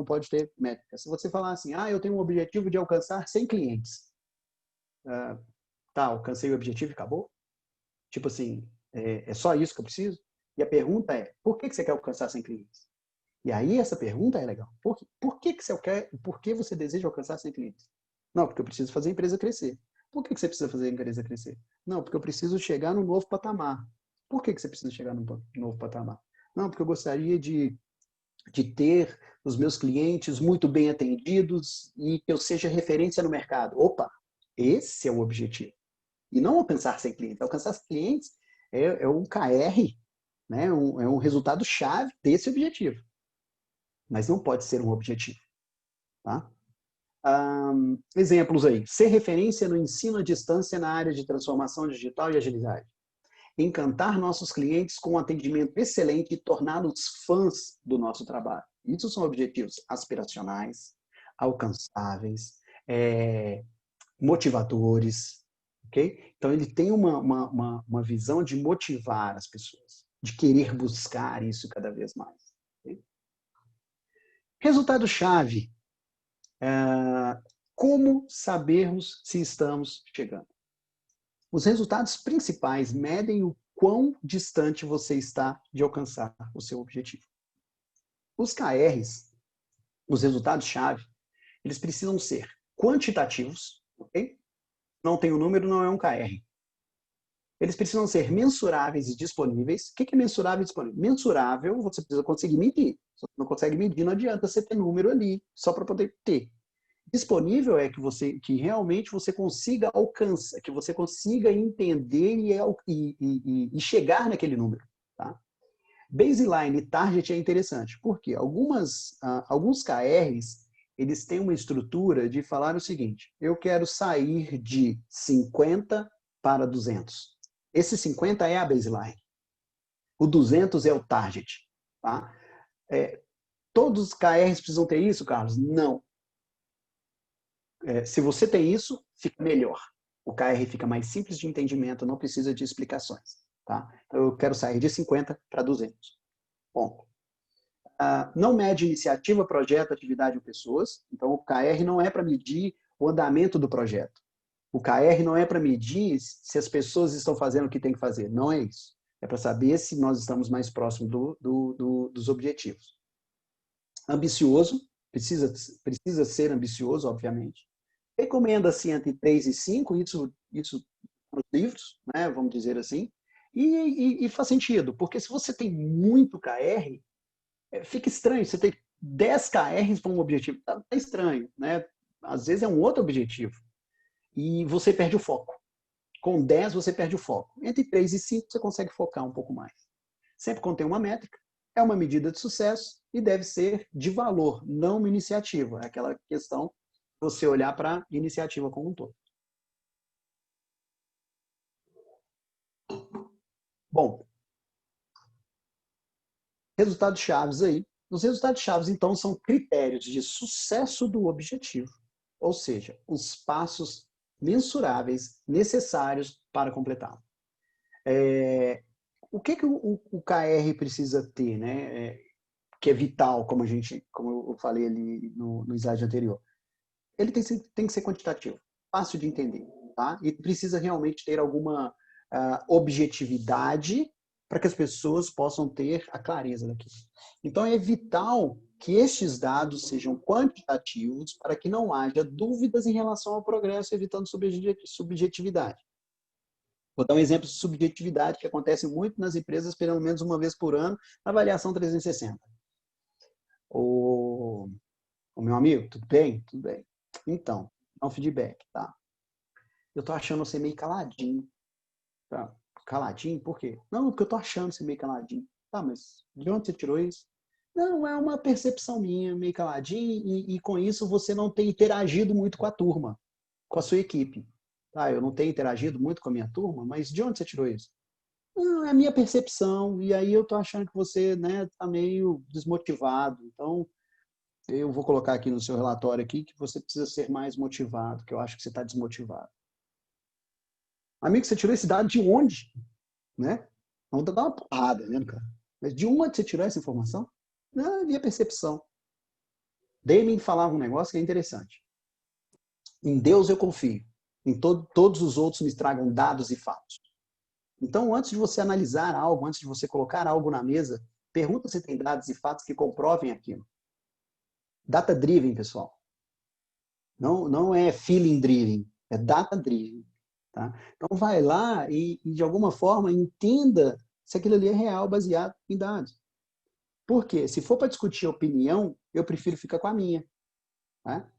pode ter métrica? Se você falar assim, eu tenho um objetivo de alcançar 100 clientes. Alcancei o objetivo e acabou? Tipo assim, é só isso que eu preciso? E a pergunta é, por que você quer alcançar 100 clientes? E aí essa pergunta é legal. Por que você deseja alcançar 100 clientes? Não, porque eu preciso fazer a empresa crescer. Por que você precisa fazer a empresa crescer? Não, porque eu preciso chegar num novo patamar. Por que você precisa chegar num novo patamar? Não, porque eu gostaria de ter os meus clientes muito bem atendidos e que eu seja referência no mercado. Opa, esse é o objetivo. E não alcançar 100 clientes. Alcançar 100 clientes é um KR, né? É um resultado-chave desse objetivo. Mas não pode ser um objetivo. Tá? Exemplos aí. Ser referência no ensino à distância na área de transformação digital e agilidade. Encantar nossos clientes com um atendimento excelente e torná-los fãs do nosso trabalho. Isso são objetivos aspiracionais, alcançáveis, motivadores. Okay? Então, ele tem uma visão de motivar as pessoas, de querer buscar isso cada vez mais. Okay? Resultado-chave. Como sabermos se estamos chegando? Os resultados principais medem o quão distante você está de alcançar o seu objetivo. Os KRs, os resultados-chave, eles precisam ser quantitativos, ok? Não tem um número, não é um KR. Eles precisam ser mensuráveis e disponíveis. O que é mensurável e disponível? Mensurável, você precisa conseguir medir. Se você não consegue medir, não adianta você ter número ali, só para poder ter. Disponível é que realmente você consiga alcançar, que você consiga entender e chegar naquele número. Tá? Baseline e target é interessante, porque alguns KRs eles têm uma estrutura de falar o seguinte, eu quero sair de 50 para 200. Esse 50 é a baseline. O 200 é o target. Tá? Todos os KRs precisam ter isso, Carlos? Não. Se você tem isso, fica melhor. O KR fica mais simples de entendimento, não precisa de explicações. Tá? Eu quero sair de 50 para 200. Bom, não mede iniciativa, projeto, atividade ou pessoas. Então, o KR não é para medir o andamento do projeto. O KR não é para medir se as pessoas estão fazendo o que tem que fazer. Não é isso. É para saber se nós estamos mais próximos dos objetivos. Ambicioso, precisa ser ambicioso, obviamente. Recomenda-se entre 3 e 5, isso nos livros, né, vamos dizer assim, e faz sentido, porque se você tem muito KR, fica estranho, você tem 10 KRs para um objetivo, tá estranho, né? Às vezes é um outro objetivo, e você perde o foco. Com 10 você perde o foco. Entre 3 e 5 você consegue focar um pouco mais. Sempre contém uma métrica, é uma medida de sucesso e deve ser de valor, não uma iniciativa. É aquela questão você olhar para a iniciativa como um todo. Bom, resultados chaves aí. Os resultados chaves, então, são critérios de sucesso do objetivo, ou seja, os passos mensuráveis necessários para completá-lo. O que o KR precisa ter, né? Que é vital, como eu falei ali no slide anterior. Ele tem que ser quantitativo, fácil de entender, tá? E precisa realmente ter alguma objetividade para que as pessoas possam ter a clareza daquilo. Então, é vital que estes dados sejam quantitativos para que não haja dúvidas em relação ao progresso, evitando subjetividade. Vou dar um exemplo de subjetividade que acontece muito nas empresas, pelo menos uma vez por ano, na avaliação 360. O meu amigo, tudo bem? Tudo bem. Então, Dá um feedback, tá? Eu tô achando você meio caladinho. Tá? Caladinho? Por quê? Não, porque eu tô achando você meio caladinho. Tá, mas de onde você tirou isso? Não, é uma percepção minha, meio caladinho, e com isso você não tem interagido muito com a turma, com a sua equipe. Tá, eu não tenho interagido muito com a minha turma, mas de onde você tirou isso? Não, é a minha percepção, e aí eu tô achando que você, né, tá meio desmotivado. Então, eu vou colocar aqui no seu relatório aqui que você precisa ser mais motivado, que eu acho que você está desmotivado. Amigo, você tirou esse dado de onde? Né? Vamos dar uma porrada, né, cara? Mas de onde você tirou essa informação? Não, é minha percepção. Damien falava um negócio que é interessante. Em Deus eu confio. Em todos os outros me tragam dados e fatos. Então, antes de você analisar algo, antes de você colocar algo na mesa, pergunta se tem dados e fatos que comprovem aquilo. Data-driven, pessoal. Não é feeling-driven, é data-driven. Tá? Então, vai lá e, de alguma forma, entenda se aquilo ali é real, baseado em dados. Por quê? Se for para discutir opinião, eu prefiro ficar com a minha. Tá?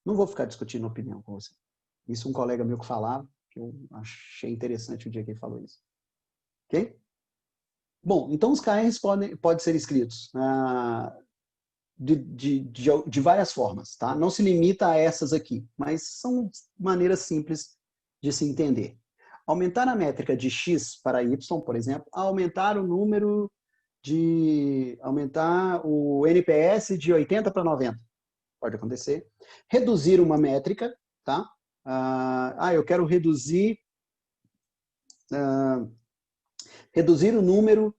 Não vou ficar discutindo opinião com você. Isso um colega meu que falava, que eu achei interessante o dia que ele falou isso. Ok? Bom, então os KRs podem ser escritos de várias formas. Tá? Não se limita a essas aqui, mas são maneiras simples de se entender. Aumentar a métrica de X para Y, por exemplo, aumentar o número aumentar o NPS de 80 para 90. Pode acontecer. Reduzir uma métrica, tá? Eu quero reduzir o número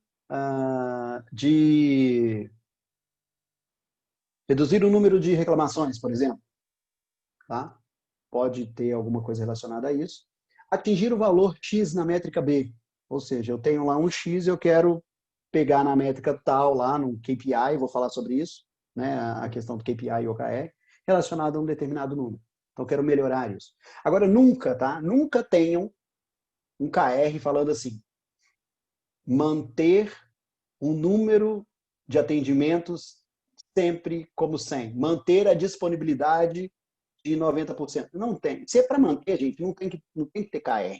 de reclamações, por exemplo, tá? Pode ter alguma coisa relacionada a isso. Atingir o valor X na métrica B, ou seja, eu tenho lá um X e eu quero pegar na métrica tal, lá no KPI, vou falar sobre isso, né, a questão do KPI e OKR, relacionado a um determinado número. Então, eu quero melhorar isso. Agora, nunca, tá? Nunca tenham um KR falando assim, manter um número de atendimentos sempre como 100. Manter a disponibilidade de 90%. Não tem. Se é para manter, gente, não tem que ter KR.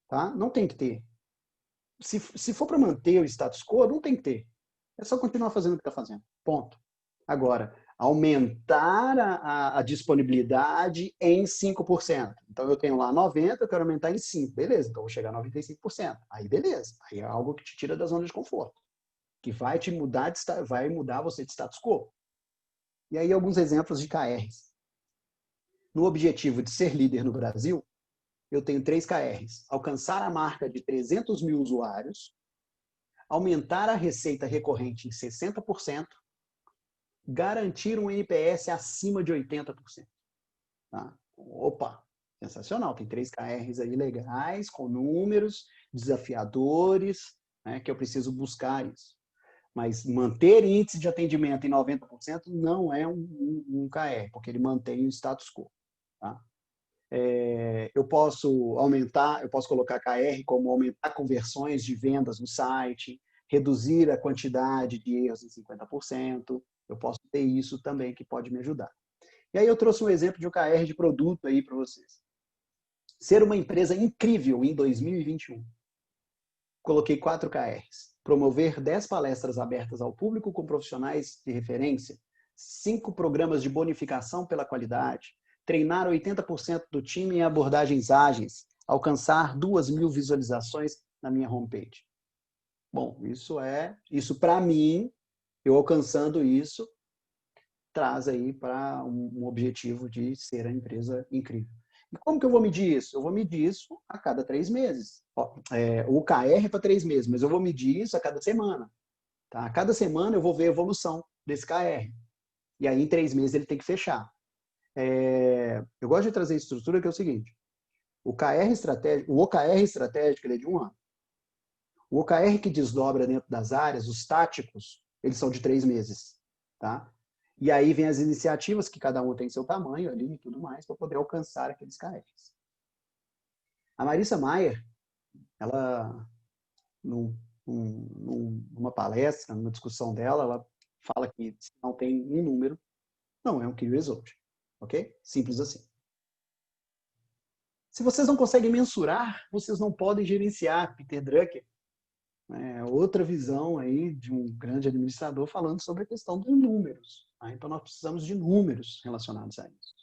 Tá? Não tem que ter. Se for para manter o status quo, não tem que ter. É só continuar fazendo o que está fazendo. Ponto. Agora, aumentar a disponibilidade em 5%. Então, eu tenho lá 90%, eu quero aumentar em 5%. Beleza, então eu vou chegar a 95%. Aí, beleza. Aí é algo que te tira da zona de conforto. Que vai te mudar, vai mudar você de status quo. E aí, alguns exemplos de KRs. No objetivo de ser líder no Brasil, eu tenho 3 KRs. Alcançar a marca de 300 mil usuários, aumentar a receita recorrente em 60%, garantir um NPS acima de 80%. Tá? Opa, sensacional. Tem 3 KRs aí legais, com números desafiadores, né, que eu preciso buscar isso. Mas manter índice de atendimento em 90% não é um KR, porque ele mantém o status quo. Tá? Eu posso colocar KR como aumentar conversões de vendas no site, reduzir a quantidade de erros em 50%. Eu posso ter isso também que pode me ajudar. E aí eu trouxe um exemplo de um KR de produto aí para vocês. Ser uma empresa incrível em 2021. Coloquei 4 KRs. Promover 10 palestras abertas ao público com profissionais de referência, 5 programas de bonificação pela qualidade, treinar 80% do time em abordagens ágeis, alcançar 2.000 visualizações na minha homepage. Bom, isso para mim, eu alcançando isso, traz aí para um objetivo de ser a empresa incrível. E como que eu vou medir isso? Eu vou medir isso a cada 3 meses. O KR é para 3 meses, mas eu vou medir isso a cada semana. Tá? A cada semana eu vou ver a evolução desse KR. E aí, em 3 meses, ele tem que fechar. Eu gosto de trazer a estrutura que é o seguinte. O OKR estratégico ele é de 1 ano. O OKR que desdobra dentro das áreas, os táticos, eles são de 3 meses. Tá? E aí vem as iniciativas, que cada um tem seu tamanho ali e tudo mais, para poder alcançar aqueles KRs. A Marissa Mayer, ela, numa palestra, numa discussão dela, ela fala que se não tem um número, não é um Key Result. Ok? Simples assim. Se vocês não conseguem mensurar, vocês não podem gerenciar. Peter Drucker, outra visão aí de um grande administrador falando sobre a questão dos números. Tá? Então, nós precisamos de números relacionados a isso.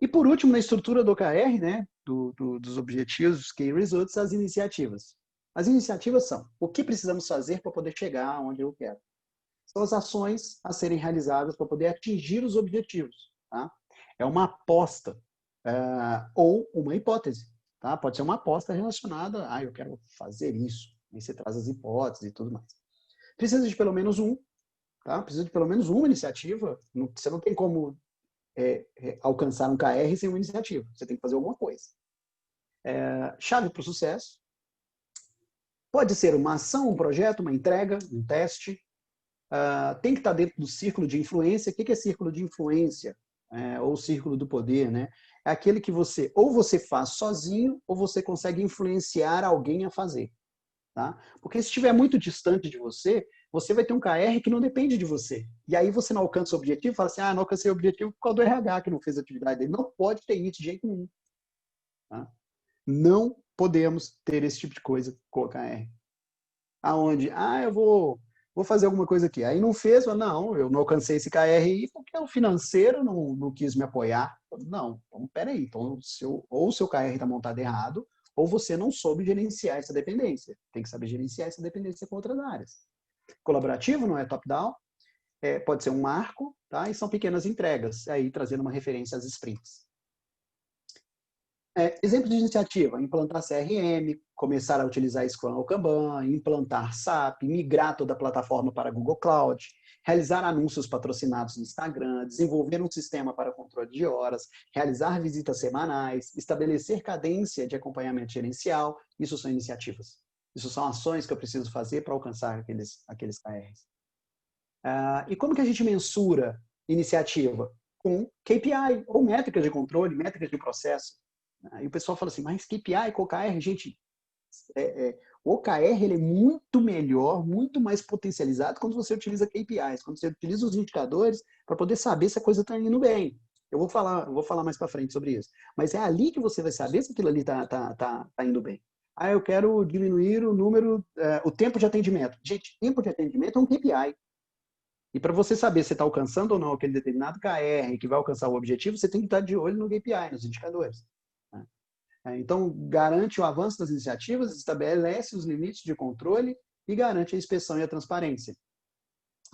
E, por último, na estrutura do OKR, né, dos objetivos, dos Key Results, as iniciativas. As iniciativas são o que precisamos fazer para poder chegar onde eu quero. São as ações a serem realizadas para poder atingir os objetivos. Tá? É uma aposta ou uma hipótese. Tá? Pode ser uma aposta relacionada a eu quero fazer isso. Aí você traz as hipóteses e tudo mais. Precisa de pelo menos um. Tá? Precisa de pelo menos uma iniciativa. Você não tem como alcançar um KR sem uma iniciativa. Você tem que fazer alguma coisa. Chave para o sucesso. Pode ser uma ação, um projeto, uma entrega, um teste. Tem que estar dentro do círculo de influência. O que é círculo de influência? Ou círculo do poder, né? É aquele que ou você faz sozinho, ou você consegue influenciar alguém a fazer. Tá? Porque se estiver muito distante de você, você vai ter um KR que não depende de você. E aí você não alcança o objetivo, fala assim, não alcancei o objetivo por causa do RH que não fez a atividade dele. Não pode ter isso de jeito nenhum. Tá? Não podemos ter esse tipo de coisa com o KR. Aonde, eu vou fazer alguma coisa aqui. Aí não fez, não, eu não alcancei esse KRI porque o financeiro não quis me apoiar. Não, então peraí. Então, ou o seu KR está montado errado, ou você não soube gerenciar essa dependência. Tem que saber gerenciar essa dependência com outras áreas. Colaborativo não é top-down, pode ser um marco, tá? E são pequenas entregas, aí trazendo uma referência às sprints. Exemplo de iniciativa, implantar CRM, começar a utilizar Scrum ou Kanban, implantar SAP, migrar toda a plataforma para Google Cloud, realizar anúncios patrocinados no Instagram, desenvolver um sistema para controle de horas, realizar visitas semanais, estabelecer cadência de acompanhamento gerencial. Isso são iniciativas. Isso são ações que eu preciso fazer para alcançar aqueles KRs. E como que a gente mensura iniciativa? Com KPI, ou métricas de controle, métricas de processo. Aí o pessoal fala assim, mas KPI com OKR, gente, o OKR ele é muito melhor, muito mais potencializado quando você utiliza KPIs, quando você utiliza os indicadores para poder saber se a coisa está indo bem. Eu vou falar mais para frente sobre isso. Mas é ali que você vai saber se aquilo ali está indo bem. Eu quero diminuir o tempo de atendimento. Gente, tempo de atendimento é um KPI. E para você saber se está alcançando ou não aquele determinado KR que vai alcançar o objetivo, você tem que estar de olho no KPI, nos indicadores. Então, garante o avanço das iniciativas, estabelece os limites de controle e garante a inspeção e a transparência.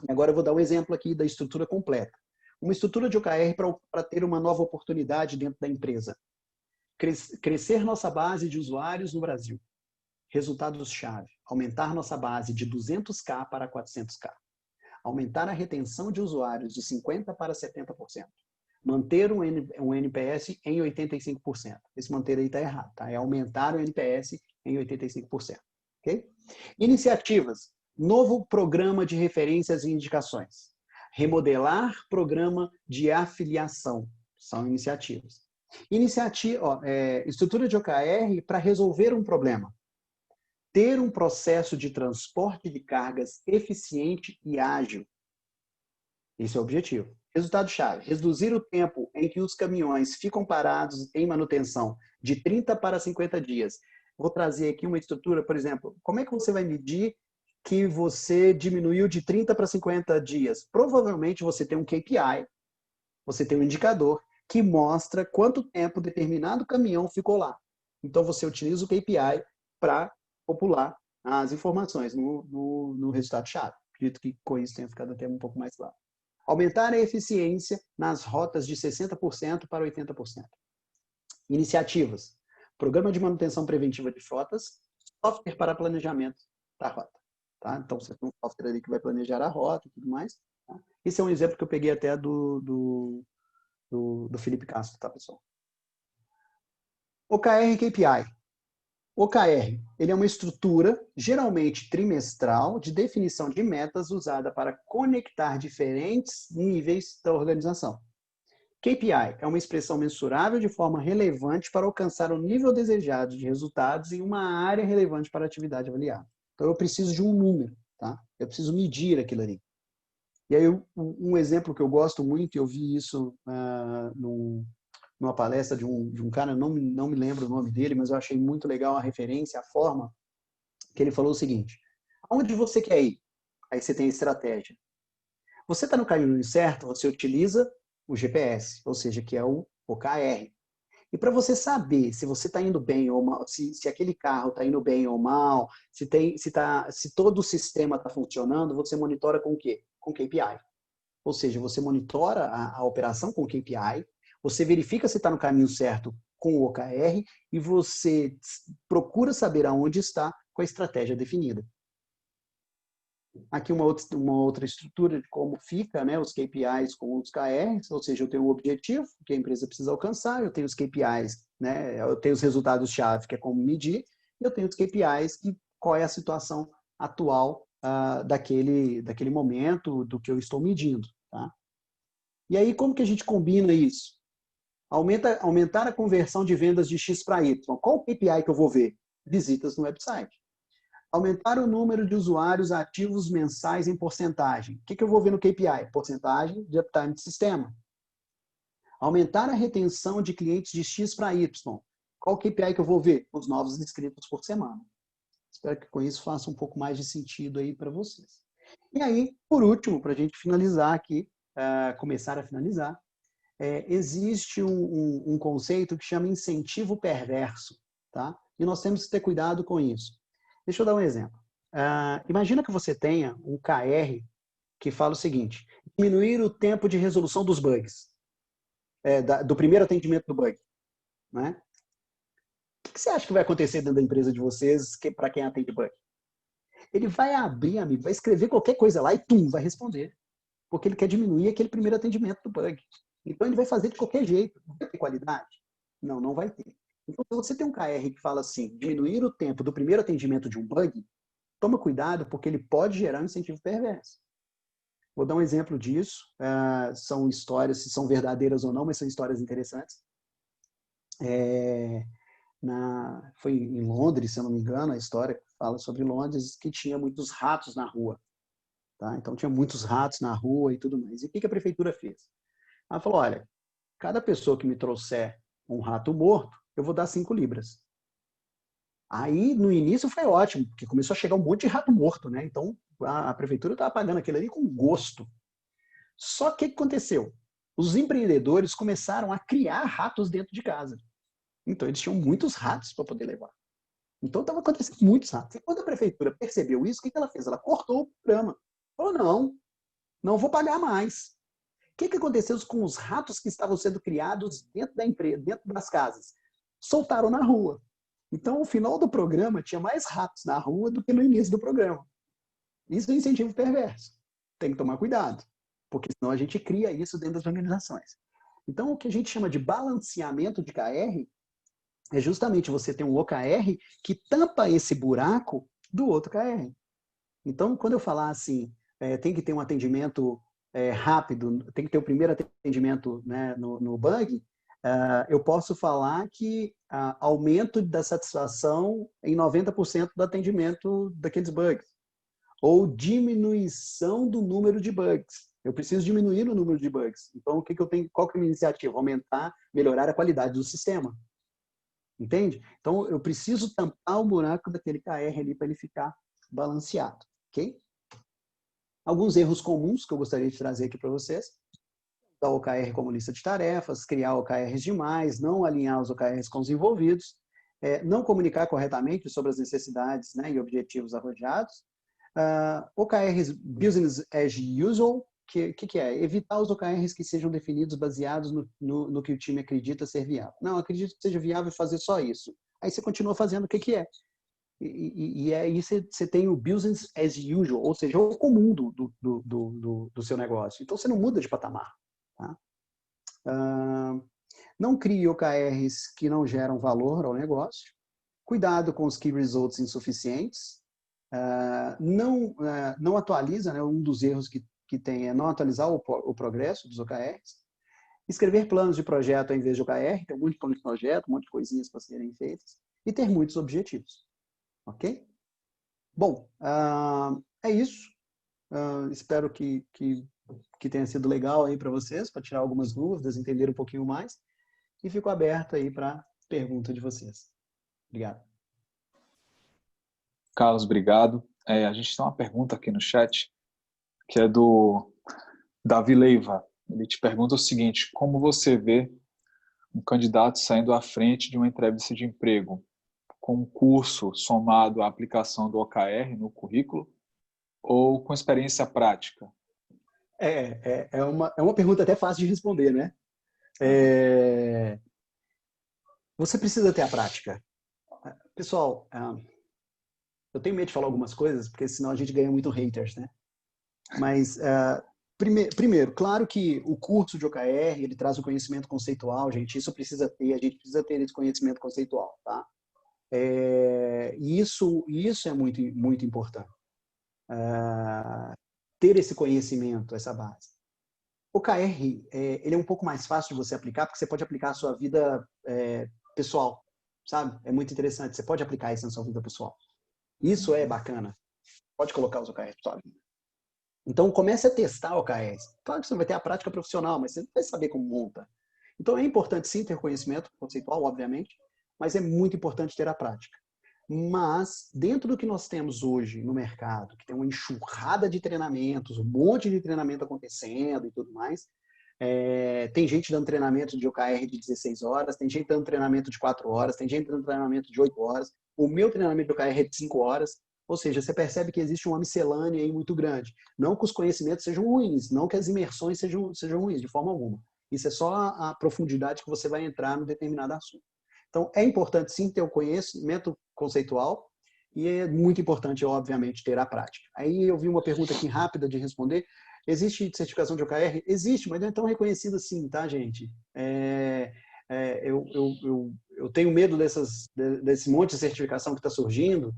Agora eu vou dar um exemplo aqui da estrutura completa. Uma estrutura de OKR para ter uma nova oportunidade dentro da empresa. Crescer nossa base de usuários no Brasil. Resultados-chave. Aumentar nossa base de 200K para 400K. Aumentar a retenção de usuários de 50% para 70%. Manter um NPS em 85%. Esse manter aí está errado, tá? É aumentar o NPS em 85%. Ok? Iniciativas. Novo programa de referências e indicações. Remodelar programa de afiliação. São iniciativas. Estrutura de OKR para resolver um problema. Ter um processo de transporte de cargas eficiente e ágil. Esse é o objetivo. Resultado-chave. Reduzir o tempo em que os caminhões ficam parados em manutenção de 30 para 50 dias. Vou trazer aqui uma estrutura, por exemplo, como é que você vai medir que você diminuiu de 30 para 50 dias? Provavelmente você tem um KPI, você tem um indicador que mostra quanto tempo determinado caminhão ficou lá. Então você utiliza o KPI para popular as informações no resultado-chave. Acredito que com isso tenha ficado até um pouco mais claro. Aumentar a eficiência nas rotas de 60% para 80%. Iniciativas. Programa de manutenção preventiva de frotas, software para planejamento da rota. Tá? Então, você tem um software ali que vai planejar a rota e tudo mais. Tá? Esse é um exemplo que eu peguei até do Felipe Castro, tá, pessoal? OKR e KPI. OKR, ele é uma estrutura, geralmente trimestral, de definição de metas usada para conectar diferentes níveis da organização. KPI é uma expressão mensurável de forma relevante para alcançar o nível desejado de resultados em uma área relevante para a atividade avaliada. Então, eu preciso de um número, tá? Eu preciso medir aquilo ali. E aí, um exemplo que eu gosto muito, eu vi isso numa palestra de um cara, não me lembro o nome dele, mas eu achei muito legal a referência, a forma, que ele falou o seguinte: aonde você quer ir? Aí você tem a estratégia. Você está no caminho certo, você utiliza o GPS, ou seja, que é o OKR. E para você saber se você está indo bem ou mal, se aquele carro está indo bem ou mal, se todo o sistema está funcionando, você monitora com o quê? Com KPI. Ou seja, você monitora a operação com KPI, você verifica se está no caminho certo com o OKR e você procura saber aonde está com a estratégia definida. Aqui uma outra estrutura de como fica, né, os KPIs com os KRs, ou seja, eu tenho um objetivo que a empresa precisa alcançar, eu tenho os KPIs, né, eu tenho os resultados-chave, que é como medir, e eu tenho os KPIs, que qual é a situação atual daquele momento do que eu estou medindo. Tá? E aí, como que a gente combina isso? Aumentar a conversão de vendas de X para Y. Qual o KPI que eu vou ver? Visitas no website. Aumentar o número de usuários ativos mensais em porcentagem. O que eu vou ver no KPI? Porcentagem de uptime de sistema. Aumentar a retenção de clientes de X para Y. Qual o KPI que eu vou ver? Os novos inscritos por semana. Espero que com isso faça um pouco mais de sentido aí para vocês. E aí, por último, para a gente finalizar aqui, começar a finalizar, existe um conceito que chama incentivo perverso. Tá? E nós temos que ter cuidado com isso. Deixa eu dar um exemplo. Imagina que você tenha um KR que fala o seguinte: diminuir o tempo de resolução dos bugs, do primeiro atendimento do bug. Né? O que você acha que vai acontecer dentro da empresa de vocês para quem atende bug? Ele vai abrir, amigo, vai escrever qualquer coisa lá e vai responder. Porque ele quer diminuir aquele primeiro atendimento do bug. Então ele vai fazer de qualquer jeito. Vai ter qualidade? Não, não vai ter. Então, se você tem um KR que fala assim, diminuir o tempo do primeiro atendimento de um bug, toma cuidado, porque ele pode gerar um incentivo perverso. Vou dar um exemplo disso. São histórias, se são verdadeiras ou não, mas são histórias interessantes. Foi em Londres, se eu não me engano, a história fala sobre Londres, que tinha muitos ratos na rua. Tá? Então, tinha muitos ratos na rua e tudo mais. E o que a prefeitura fez? Ela falou, olha, cada pessoa que me trouxer um rato morto, eu vou dar 5 libras. Aí, no início, foi ótimo, porque começou a chegar um monte de rato morto, né? Então, a prefeitura estava pagando aquilo ali com gosto. Só que o que aconteceu? Os empreendedores começaram a criar ratos dentro de casa. Então, eles tinham muitos ratos para poder levar. Então, estava acontecendo muitos ratos. E quando a prefeitura percebeu isso, o que ela fez? Ela cortou o programa. Falou, não vou pagar mais. O que aconteceu com os ratos que estavam sendo criados dentro da empresa, dentro das casas? Soltaram na rua. Então, no final do programa, tinha mais ratos na rua do que no início do programa. Isso é um incentivo perverso. Tem que tomar cuidado, porque senão a gente cria isso dentro das organizações. Então, o que a gente chama de balanceamento de KR é justamente você ter um OKR que tampa esse buraco do outro KR. Então, quando eu falar assim, tem que ter um atendimento rápido, tem que ter o primeiro atendimento, né, no bug, eu posso falar que aumento da satisfação em 90% do atendimento daqueles bugs. Ou diminuição do número de bugs. Eu preciso diminuir o número de bugs. Então, qual que é a minha iniciativa? Aumentar, melhorar a qualidade do sistema. Entende? Então, eu preciso tampar o buraco daquele KR ali para ele ficar balanceado. Ok? Alguns erros comuns que eu gostaria de trazer aqui para vocês. Dar o OKR como lista de tarefas, criar OKRs demais, não alinhar os OKRs com os envolvidos, não comunicar corretamente sobre as necessidades, né, e objetivos arrojados. OKRs business as usual, que é? Evitar os OKRs que sejam definidos baseados no que o time acredita ser viável. Não, acredito que seja viável fazer só isso. Aí você continua fazendo o que é. E aí você tem o business as usual, ou seja, o comum do seu negócio. Então você não muda de patamar. Tá? Não crie OKRs que não geram valor ao negócio. Cuidado com os key results insuficientes. Não atualiza, né? Um dos erros que tem é não atualizar o progresso dos OKRs. Escrever planos de projeto ao invés de OKR, tem um monte de plano de projeto, um monte de coisinhas para serem feitas. E ter muitos objetivos. Ok? Bom, é isso. Espero que que tenha sido legal aí para vocês, para tirar algumas dúvidas, entender um pouquinho mais. E fico aberto aí para pergunta de vocês. Obrigado. Carlos, obrigado. A gente tem uma pergunta aqui no chat, que é do Davi Leiva. Ele te pergunta o seguinte: como você vê um candidato saindo à frente de uma entrevista de emprego com um curso somado à aplicação do OKR no currículo ou com experiência prática? É uma pergunta até fácil de responder, né? Você precisa ter a prática. Pessoal, eu tenho medo de falar algumas coisas, porque senão a gente ganha muito haters, né? Mas, primeiro, claro que o curso de OKR, ele traz o conhecimento conceitual, gente, isso precisa ter, a gente precisa ter esse conhecimento conceitual, tá? Isso é muito, muito importante. Ter esse conhecimento, essa base. O OKR, ele é um pouco mais fácil de você aplicar, porque você pode aplicar a sua vida pessoal, sabe? É muito interessante, você pode aplicar isso na sua vida pessoal. Isso é bacana. Pode colocar os OKRs para sua vida. Então, comece a testar OKRs. Claro que você não vai ter a prática profissional, mas você vai saber como monta. Então, é importante sim ter conhecimento conceitual, obviamente, mas é muito importante ter a prática. Mas, dentro do que nós temos hoje no mercado, que tem uma enxurrada de treinamentos, um monte de treinamento acontecendo e tudo mais, tem gente dando treinamento de OKR de 16 horas, tem gente dando treinamento de 4 horas, tem gente dando treinamento de 8 horas. O meu treinamento de OKR é de 5 horas. Ou seja, você percebe que existe uma miscelânea aí muito grande. Não que os conhecimentos sejam ruins, não que as imersões sejam ruins, de forma alguma. Isso é só a profundidade que você vai entrar no determinado assunto. Então, é importante sim ter o conhecimento conceitual e é muito importante, obviamente, ter a prática. Aí eu vi uma pergunta aqui rápida de responder. Existe certificação de OKR? Existe, mas não é tão reconhecida assim, tá, gente? Eu tenho medo desse monte de certificação que está surgindo,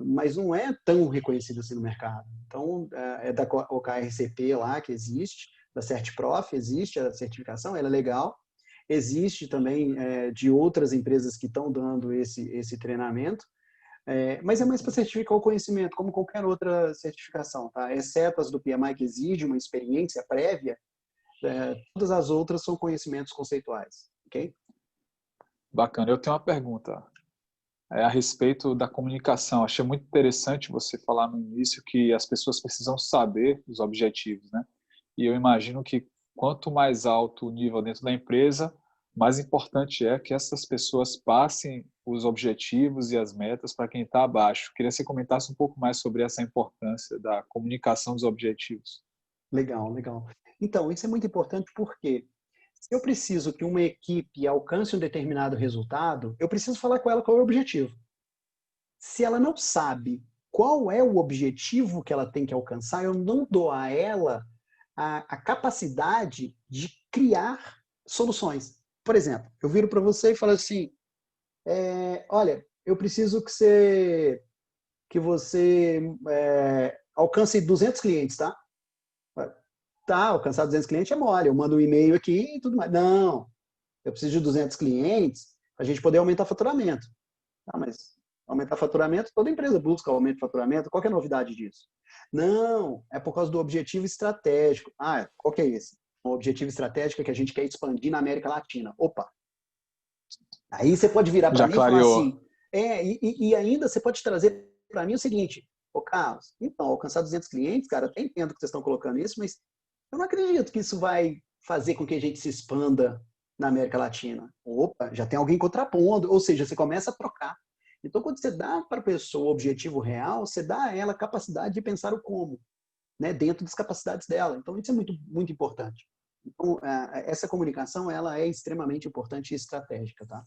mas não é tão reconhecido assim no mercado. Então, é da OKRCP lá que existe, da CertProf, existe a certificação, ela é legal. Existe também de outras empresas que estão dando esse treinamento, mas é mais para certificar o conhecimento, como qualquer outra certificação, tá? Exceto as do PMI, que exige uma experiência prévia, todas as outras são conhecimentos conceituais, ok? Bacana. Eu tenho uma pergunta a respeito da comunicação. Achei muito interessante você falar no início que as pessoas precisam saber os objetivos, né? E eu imagino que quanto mais alto o nível dentro da empresa, mais importante é que essas pessoas passem os objetivos e as metas para quem está abaixo. Queria que você comentasse um pouco mais sobre essa importância da comunicação dos objetivos. Legal, legal. Então, isso é muito importante porque se eu preciso que uma equipe alcance um determinado resultado, eu preciso falar com ela qual é o objetivo. Se ela não sabe qual é o objetivo que ela tem que alcançar, eu não dou a ela a capacidade de criar soluções. Por exemplo, eu viro para você e falo assim, olha, eu preciso que você alcance 200 clientes, tá? Tá, alcançar 200 clientes é mole, eu mando um e-mail aqui e tudo mais. Não, eu preciso de 200 clientes para a gente poder aumentar o faturamento. Tá, mas aumentar faturamento, toda empresa busca aumento de faturamento, qual que é a novidade disso? Não, é por causa do objetivo estratégico. Ah, qual que é esse? O objetivo estratégico é que a gente quer expandir na América Latina. Opa! Aí você pode virar para Já mim e falar clareou. assim, e ainda você pode trazer para mim o seguinte, Carlos, então, alcançar 200 clientes, cara, até entendo que vocês estão colocando isso, mas eu não acredito que isso vai fazer com que a gente se expanda na América Latina. Opa, já tem alguém contrapondo, ou seja, você começa a trocar. Então, quando você dá para a pessoa o objetivo real, você dá a ela a capacidade de pensar o como, né, dentro das capacidades dela. Então, isso é muito, muito importante. Então, essa comunicação, ela é extremamente importante e estratégica, tá?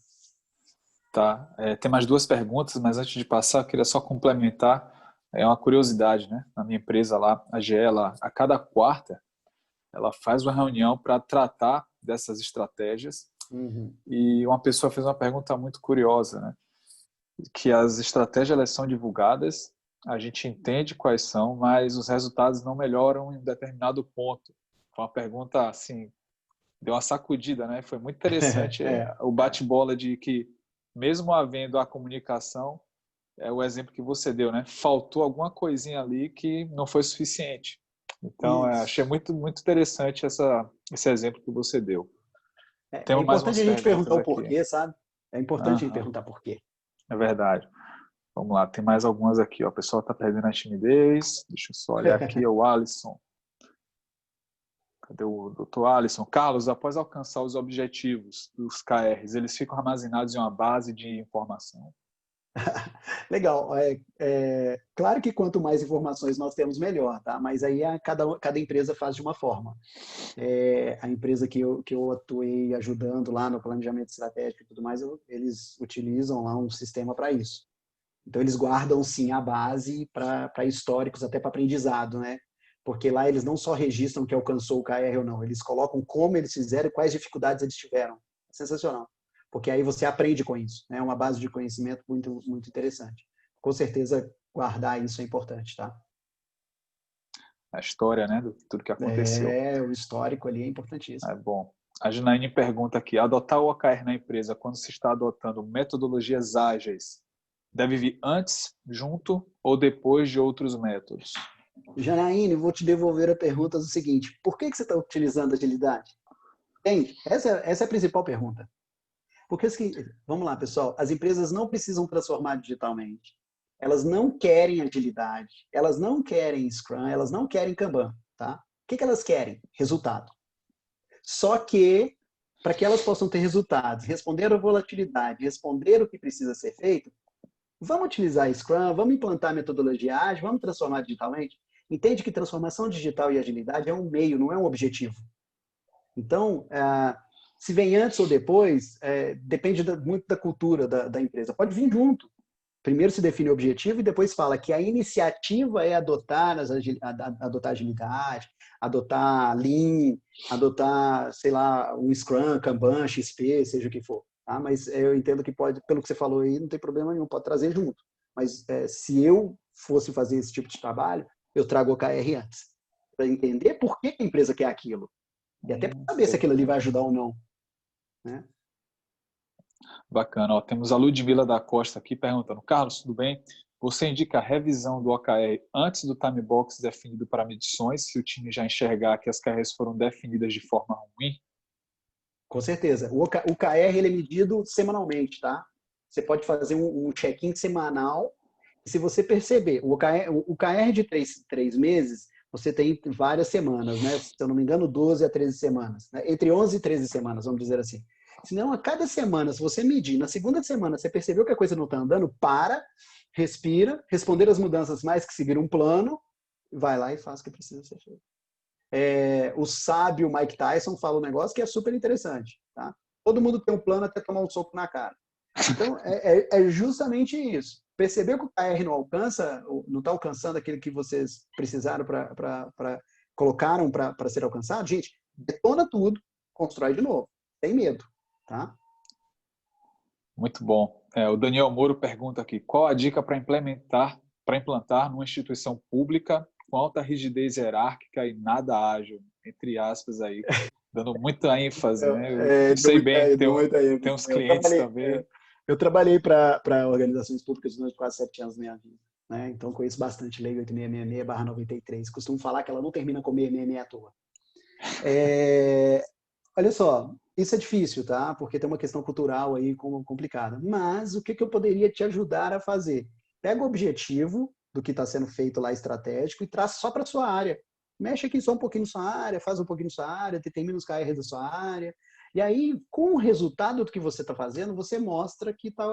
Tá. Tem mais duas perguntas, mas antes de passar, eu queria só complementar. É uma curiosidade, né? Na minha empresa lá, a GE, a cada quarta, ela faz uma reunião para tratar dessas estratégias. Uhum. E uma pessoa fez uma pergunta muito curiosa, né? Que as estratégias elas são divulgadas, a gente entende quais são, mas os resultados não melhoram em um determinado ponto. Foi uma pergunta assim, deu uma sacudida, né? Foi muito interessante o bate-bola de que mesmo havendo a comunicação, é o exemplo que você deu, né? Faltou alguma coisinha ali que não foi suficiente. Então, achei muito, muito interessante esse exemplo que você deu. É Temos mais importante umas a gente perguntar perguntas o aqui. porquê, sabe? É importante a gente Aham, perguntar por quê. é verdade. Vamos lá, tem mais algumas aqui. Ó. O pessoal está perdendo a timidez. Deixa eu só olhar aqui. É o Alisson. Cadê o doutor Alisson? Carlos, após alcançar os objetivos dos KRs, eles ficam armazenados em uma base de informação? Legal. Claro que quanto mais informações nós temos, melhor, tá? Mas aí cada empresa faz de uma forma. A empresa que eu atuei ajudando lá no planejamento estratégico e tudo mais, eles utilizam lá um sistema para isso. Então, eles guardam, sim, a base para históricos, até para aprendizado, né? Porque lá eles não só registram que alcançou o KR ou não, eles colocam como eles fizeram e quais dificuldades eles tiveram. Sensacional. Porque aí você aprende com isso, né? É uma base de conhecimento muito, muito interessante. Com certeza, guardar isso é importante, tá? A história, né, de tudo que aconteceu. O histórico ali é importantíssimo. É bom. A Janaíne pergunta aqui, adotar o OKR na empresa quando se está adotando metodologias ágeis, deve vir antes, junto ou depois de outros métodos? Janaíne, vou te devolver a pergunta do seguinte: por que você está utilizando agilidade? Entende? Essa é a principal pergunta. Porque, vamos lá, pessoal, as empresas não precisam transformar digitalmente. Elas não querem agilidade, elas não querem Scrum, elas não querem Kanban, tá? O que elas querem? Resultado. Só que, para que elas possam ter resultados, responder à volatilidade, responder o que precisa ser feito, vamos utilizar Scrum, vamos implantar metodologia ágil, vamos transformar digitalmente. Entende que transformação digital e agilidade é um meio, não é um objetivo. Então, se vem antes ou depois, depende muito da cultura da empresa. Pode vir junto. Primeiro se define o objetivo e depois fala que a iniciativa é adotar agilidade, adotar Lean, adotar, sei lá, um Scrum, Kanban, XP, seja o que for. Tá? Mas eu entendo que pode, pelo que você falou aí, não tem problema nenhum, pode trazer junto. Mas se eu fosse fazer esse tipo de trabalho, eu trago o OKR antes. Para entender por que a empresa quer aquilo. E até para saber se aquilo ali vai ajudar ou não. Né? Bacana. Ó, temos a Ludmila da Costa aqui perguntando, Carlos, tudo bem? Você indica a revisão do OKR antes do time box definido para medições, se o time já enxergar que as KRs foram definidas de forma ruim? Com certeza. O KR ele é medido semanalmente, tá? Você pode fazer um check-in semanal. E se você perceber, o KR de 3 meses, você tem várias semanas, né? Se eu não me engano, 12 a 13 semanas. Né? Entre 11 e 13 semanas, vamos dizer assim. Senão, a cada semana, se você medir, na segunda semana, você percebeu que a coisa não está andando, respira, responder as mudanças mais que seguir um plano, vai lá e faz o que precisa ser feito. O sábio Mike Tyson fala um negócio que é super interessante. Tá? Todo mundo tem um plano até tomar um soco na cara. Então, é justamente isso. Percebeu que o KR não está alcançando aquilo que vocês precisaram colocaram para ser alcançado? Gente, detona tudo, constrói de novo. Tem medo. Tá? Muito bom. O Daniel Moro pergunta aqui, qual a dica para implantar numa instituição pública com alta rigidez hierárquica e nada ágil, entre aspas aí, dando muita ênfase, né? Eu sei bem que tem uns clientes também. Eu trabalhei para organizações públicas durante quase 7 anos da minha vida. Né? Então, conheço bastante Lei 8666/93. Costumo falar que ela não termina com 666 à toa. Olha só, isso é difícil, tá? Porque tem uma questão cultural aí complicada. Mas o que eu poderia te ajudar a fazer? Pega o objetivo do que está sendo feito lá estratégico e traz só para a sua área. Mexe aqui só um pouquinho na sua área, faz um pouquinho na sua área, determina os KRs da sua área. E aí, com o resultado do que você está fazendo, você mostra que tá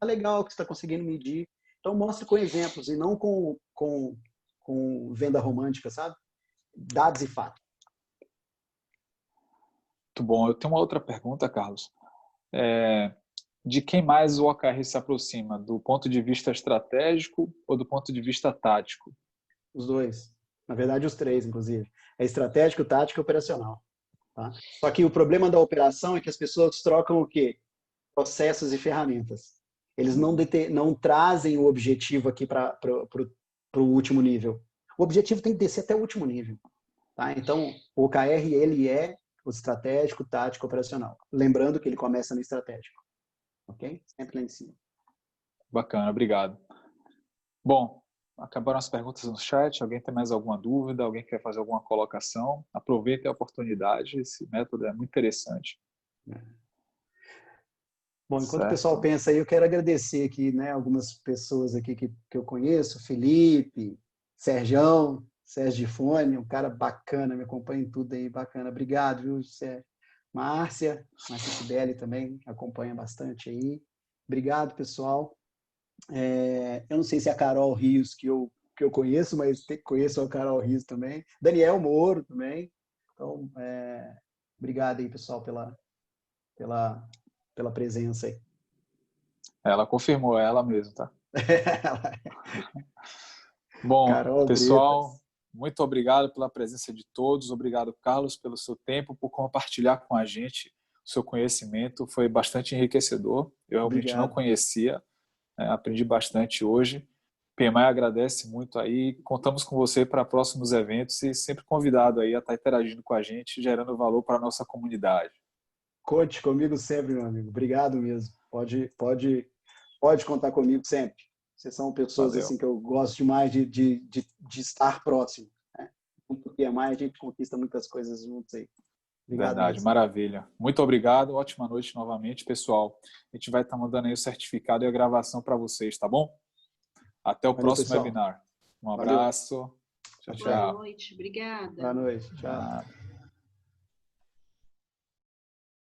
legal, que você está conseguindo medir. Então, mostre com exemplos e não com venda romântica, sabe? Dados e fatos. Muito bom. Eu tenho uma outra pergunta, Carlos. De quem mais o OKR se aproxima? Do ponto de vista estratégico ou do ponto de vista tático? Os dois. Na verdade, os três, inclusive. É estratégico, tático e operacional. Tá? Só que o problema da operação é que as pessoas trocam o quê? Processos e ferramentas. Eles não trazem o objetivo aqui para o último nível. O objetivo tem que descer até o último nível. Tá? Então, o OKR, ele é o estratégico, tático, operacional. Lembrando que ele começa no estratégico. Ok? Sempre lá em cima. Bacana, obrigado. Bom, acabaram as perguntas no chat. Alguém tem mais alguma dúvida? Alguém quer fazer alguma colocação? Aproveitem a oportunidade. Esse método é muito interessante. Bom, enquanto o Certo. pessoal pensa aí, eu quero agradecer aqui, né, algumas pessoas aqui que eu conheço, Felipe, Sérgio de Fone, um cara bacana, me acompanha em tudo aí, bacana. Obrigado, viu, Sérgio? Márcia Sibeli também acompanha bastante aí. Obrigado, pessoal. Eu não sei se é a Carol Rios que eu conheço, mas conheço a Carol Rios também. Daniel Moro também. Então, obrigado aí, pessoal, pela presença aí. Ela confirmou, é ela mesmo, tá? Bom, Carol pessoal, Bretas. muito obrigado pela presença de todos. Obrigado, Carlos, pelo seu tempo, por compartilhar com a gente o seu conhecimento. Foi bastante enriquecedor. Eu realmente não Obrigado. conhecia, aprendi bastante hoje. PMI agradece muito aí. Contamos com você para próximos eventos e sempre convidado aí a estar interagindo com a gente, gerando valor para a nossa comunidade. Conte comigo sempre, meu amigo. Obrigado mesmo. Pode contar comigo sempre. Vocês são pessoas Valeu. assim que eu gosto demais de estar próximo. Né? Porque a mais a gente conquista muitas coisas juntos aí. Obrigado Verdade, mesmo. maravilha. Muito obrigado, ótima noite novamente, pessoal. A gente vai estar mandando aí o certificado e a gravação para vocês, tá bom? Até o Valeu, próximo pessoal. webinar. Um Valeu. abraço. Tchau, Boa tchau. noite. Obrigada. Boa noite. Tchau. Ah.